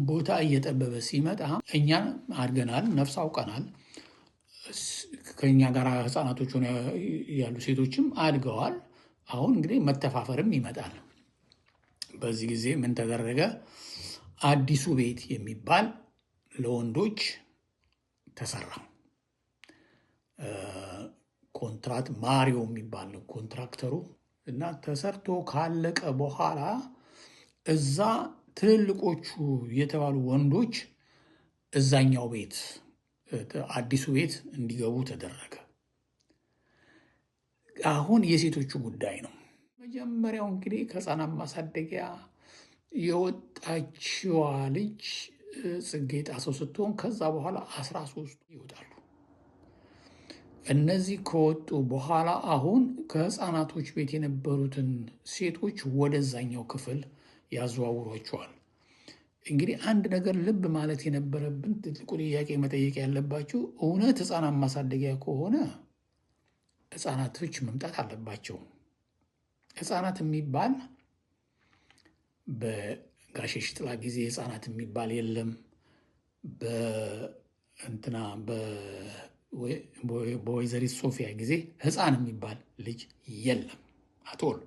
ቦታ እየጠበበ ሲመጣ እኛን አድገናል፣ ነፍስ አውቀናል። ከኛ ጋር ህፃናቶች ያሉ ሴቶችም አድገዋል። አሁን እንግዲህ መተፋፈርም ይመጣል። በዚህ ጊዜ ምን ተደረገ? አዲሱ ቤት የሚባል ለወንዶች ተሰራ። ኮንትራት ማሪዮ የሚባል ነው ኮንትራክተሩ እና ተሰርቶ ካለቀ በኋላ እዛ ትልልቆቹ የተባሉ ወንዶች እዛኛው ቤት አዲሱ ቤት እንዲገቡ ተደረገ። አሁን የሴቶቹ ጉዳይ ነው። መጀመሪያው እንግዲህ ከህፃናት ማሳደጊያ የወጣችዋ ልጅ ጽጌ ጣሰው ስትሆን ከዛ በኋላ 13 ይወጣሉ። እነዚህ ከወጡ በኋላ አሁን ከህፃናቶች ቤት የነበሩትን ሴቶች ወደዛኛው ክፍል ያዘዋውሯቸዋል። እንግዲህ አንድ ነገር ልብ ማለት የነበረብን ትልቁ ጥያቄ መጠየቅ ያለባቸው እውነት ህፃናት ማሳደጊያ ከሆነ ህፃናቶች መምጣት አለባቸው። ህፃናት የሚባል በጋሼ ሽጥላ ጊዜ ህፃናት የሚባል የለም። በእንትና በወይዘሪት ሶፊያ ጊዜ ህፃን የሚባል ልጅ የለም አቶል።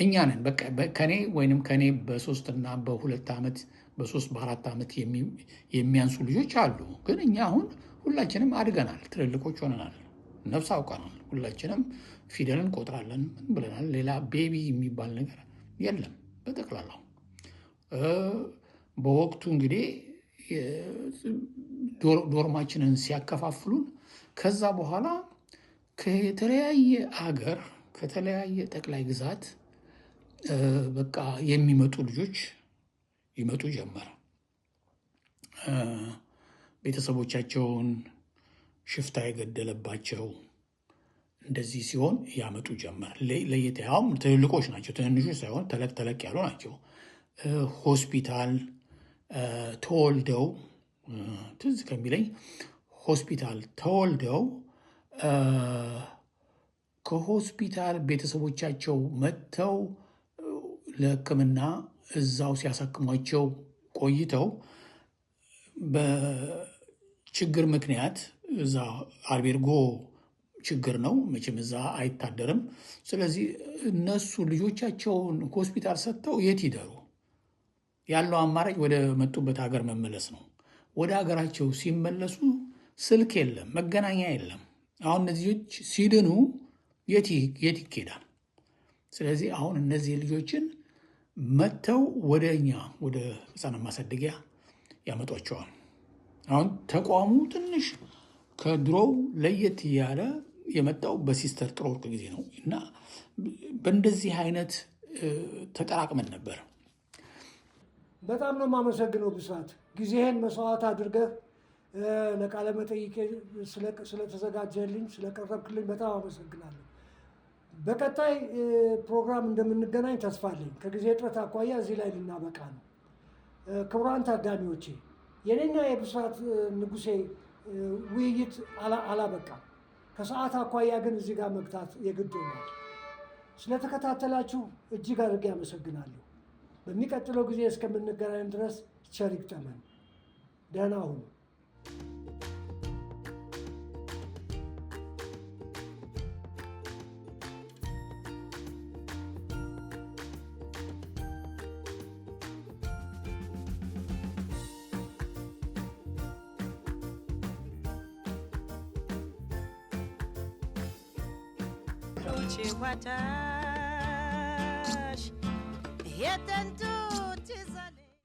እኛ ነን በቃ ከኔ ወይንም ከኔ በ3 እና በ2 ዓመት በ3 በ4 ዓመት የሚያንሱ ልጆች አሉ። ግን እኛ አሁን ሁላችንም አድገናል፣ ትልልቆች ሆነናል፣ ነፍስ አውቀናል። ሁላችንም ፊደል እንቆጥራለን፣ ምን ብለናል። ሌላ ቤቢ የሚባል ነገር የለም በጠቅላላው። በወቅቱ እንግዲህ ዶርማችንን ሲያከፋፍሉን ከዛ በኋላ ከተለያየ አገር ከተለያየ ጠቅላይ ግዛት በቃ የሚመጡ ልጆች ይመጡ ጀመረ። ቤተሰቦቻቸውን ሽፍታ የገደለባቸው እንደዚህ ሲሆን ያመጡ ጀመር። ለየት ያውም ትልልቆች ናቸው፣ ትንንሾች ሳይሆን ተለቅ ተለቅ ያሉ ናቸው። ሆስፒታል ተወልደው ትዝ ከሚለኝ ሆስፒታል ተወልደው ከሆስፒታል ቤተሰቦቻቸው መጥተው ለሕክምና እዛው ሲያሳክሟቸው ቆይተው በችግር ምክንያት እዛ አልቤርጎ ችግር ነው መቼም እዛ አይታደርም። ስለዚህ እነሱ ልጆቻቸውን ሆስፒታል ሰጥተው የት ይደሩ? ያለው አማራጭ ወደ መጡበት ሀገር መመለስ ነው። ወደ ሀገራቸው ሲመለሱ ስልክ የለም፣ መገናኛ የለም። አሁን እነዚህ ልጆች ሲድኑ የት ይኬዳል? ስለዚህ አሁን እነዚህ ልጆችን መጥተው ወደ እኛ ወደ ህፃናት ማሳደጊያ ያመጧቸዋል። አሁን ተቋሙ ትንሽ ከድሮው ለየት ያለ የመጣው በሲስተር ጥሩወርቅ ጊዜ ነው እና በእንደዚህ አይነት ተጠራቅመን ነበር። በጣም ነው የማመሰግነው ብስራት፣ ጊዜህን መስዋዕት አድርገህ ለቃለ መጠይቄ ስለተዘጋጀልኝ ስለቀረብክልኝ በጣም አመሰግናለሁ። በቀጣይ ፕሮግራም እንደምንገናኝ ተስፋ አለኝ። ከጊዜ እጥረት አኳያ እዚህ ላይ ልናበቃ ነው። ክቡራን ታዳሚዎቼ የኔና የብስራት ንጉሴ ውይይት አላበቃም። ከሰዓት አኳያ ግን እዚህ ጋር መግታት የግድ ሆኗል። ስለተከታተላችሁ እጅግ አድርጌ አመሰግናለሁ። በሚቀጥለው ጊዜ እስከምንገናኝ ድረስ ቸር ይግጠመን። ደህና ሁኑ። Uchi watash, yetentu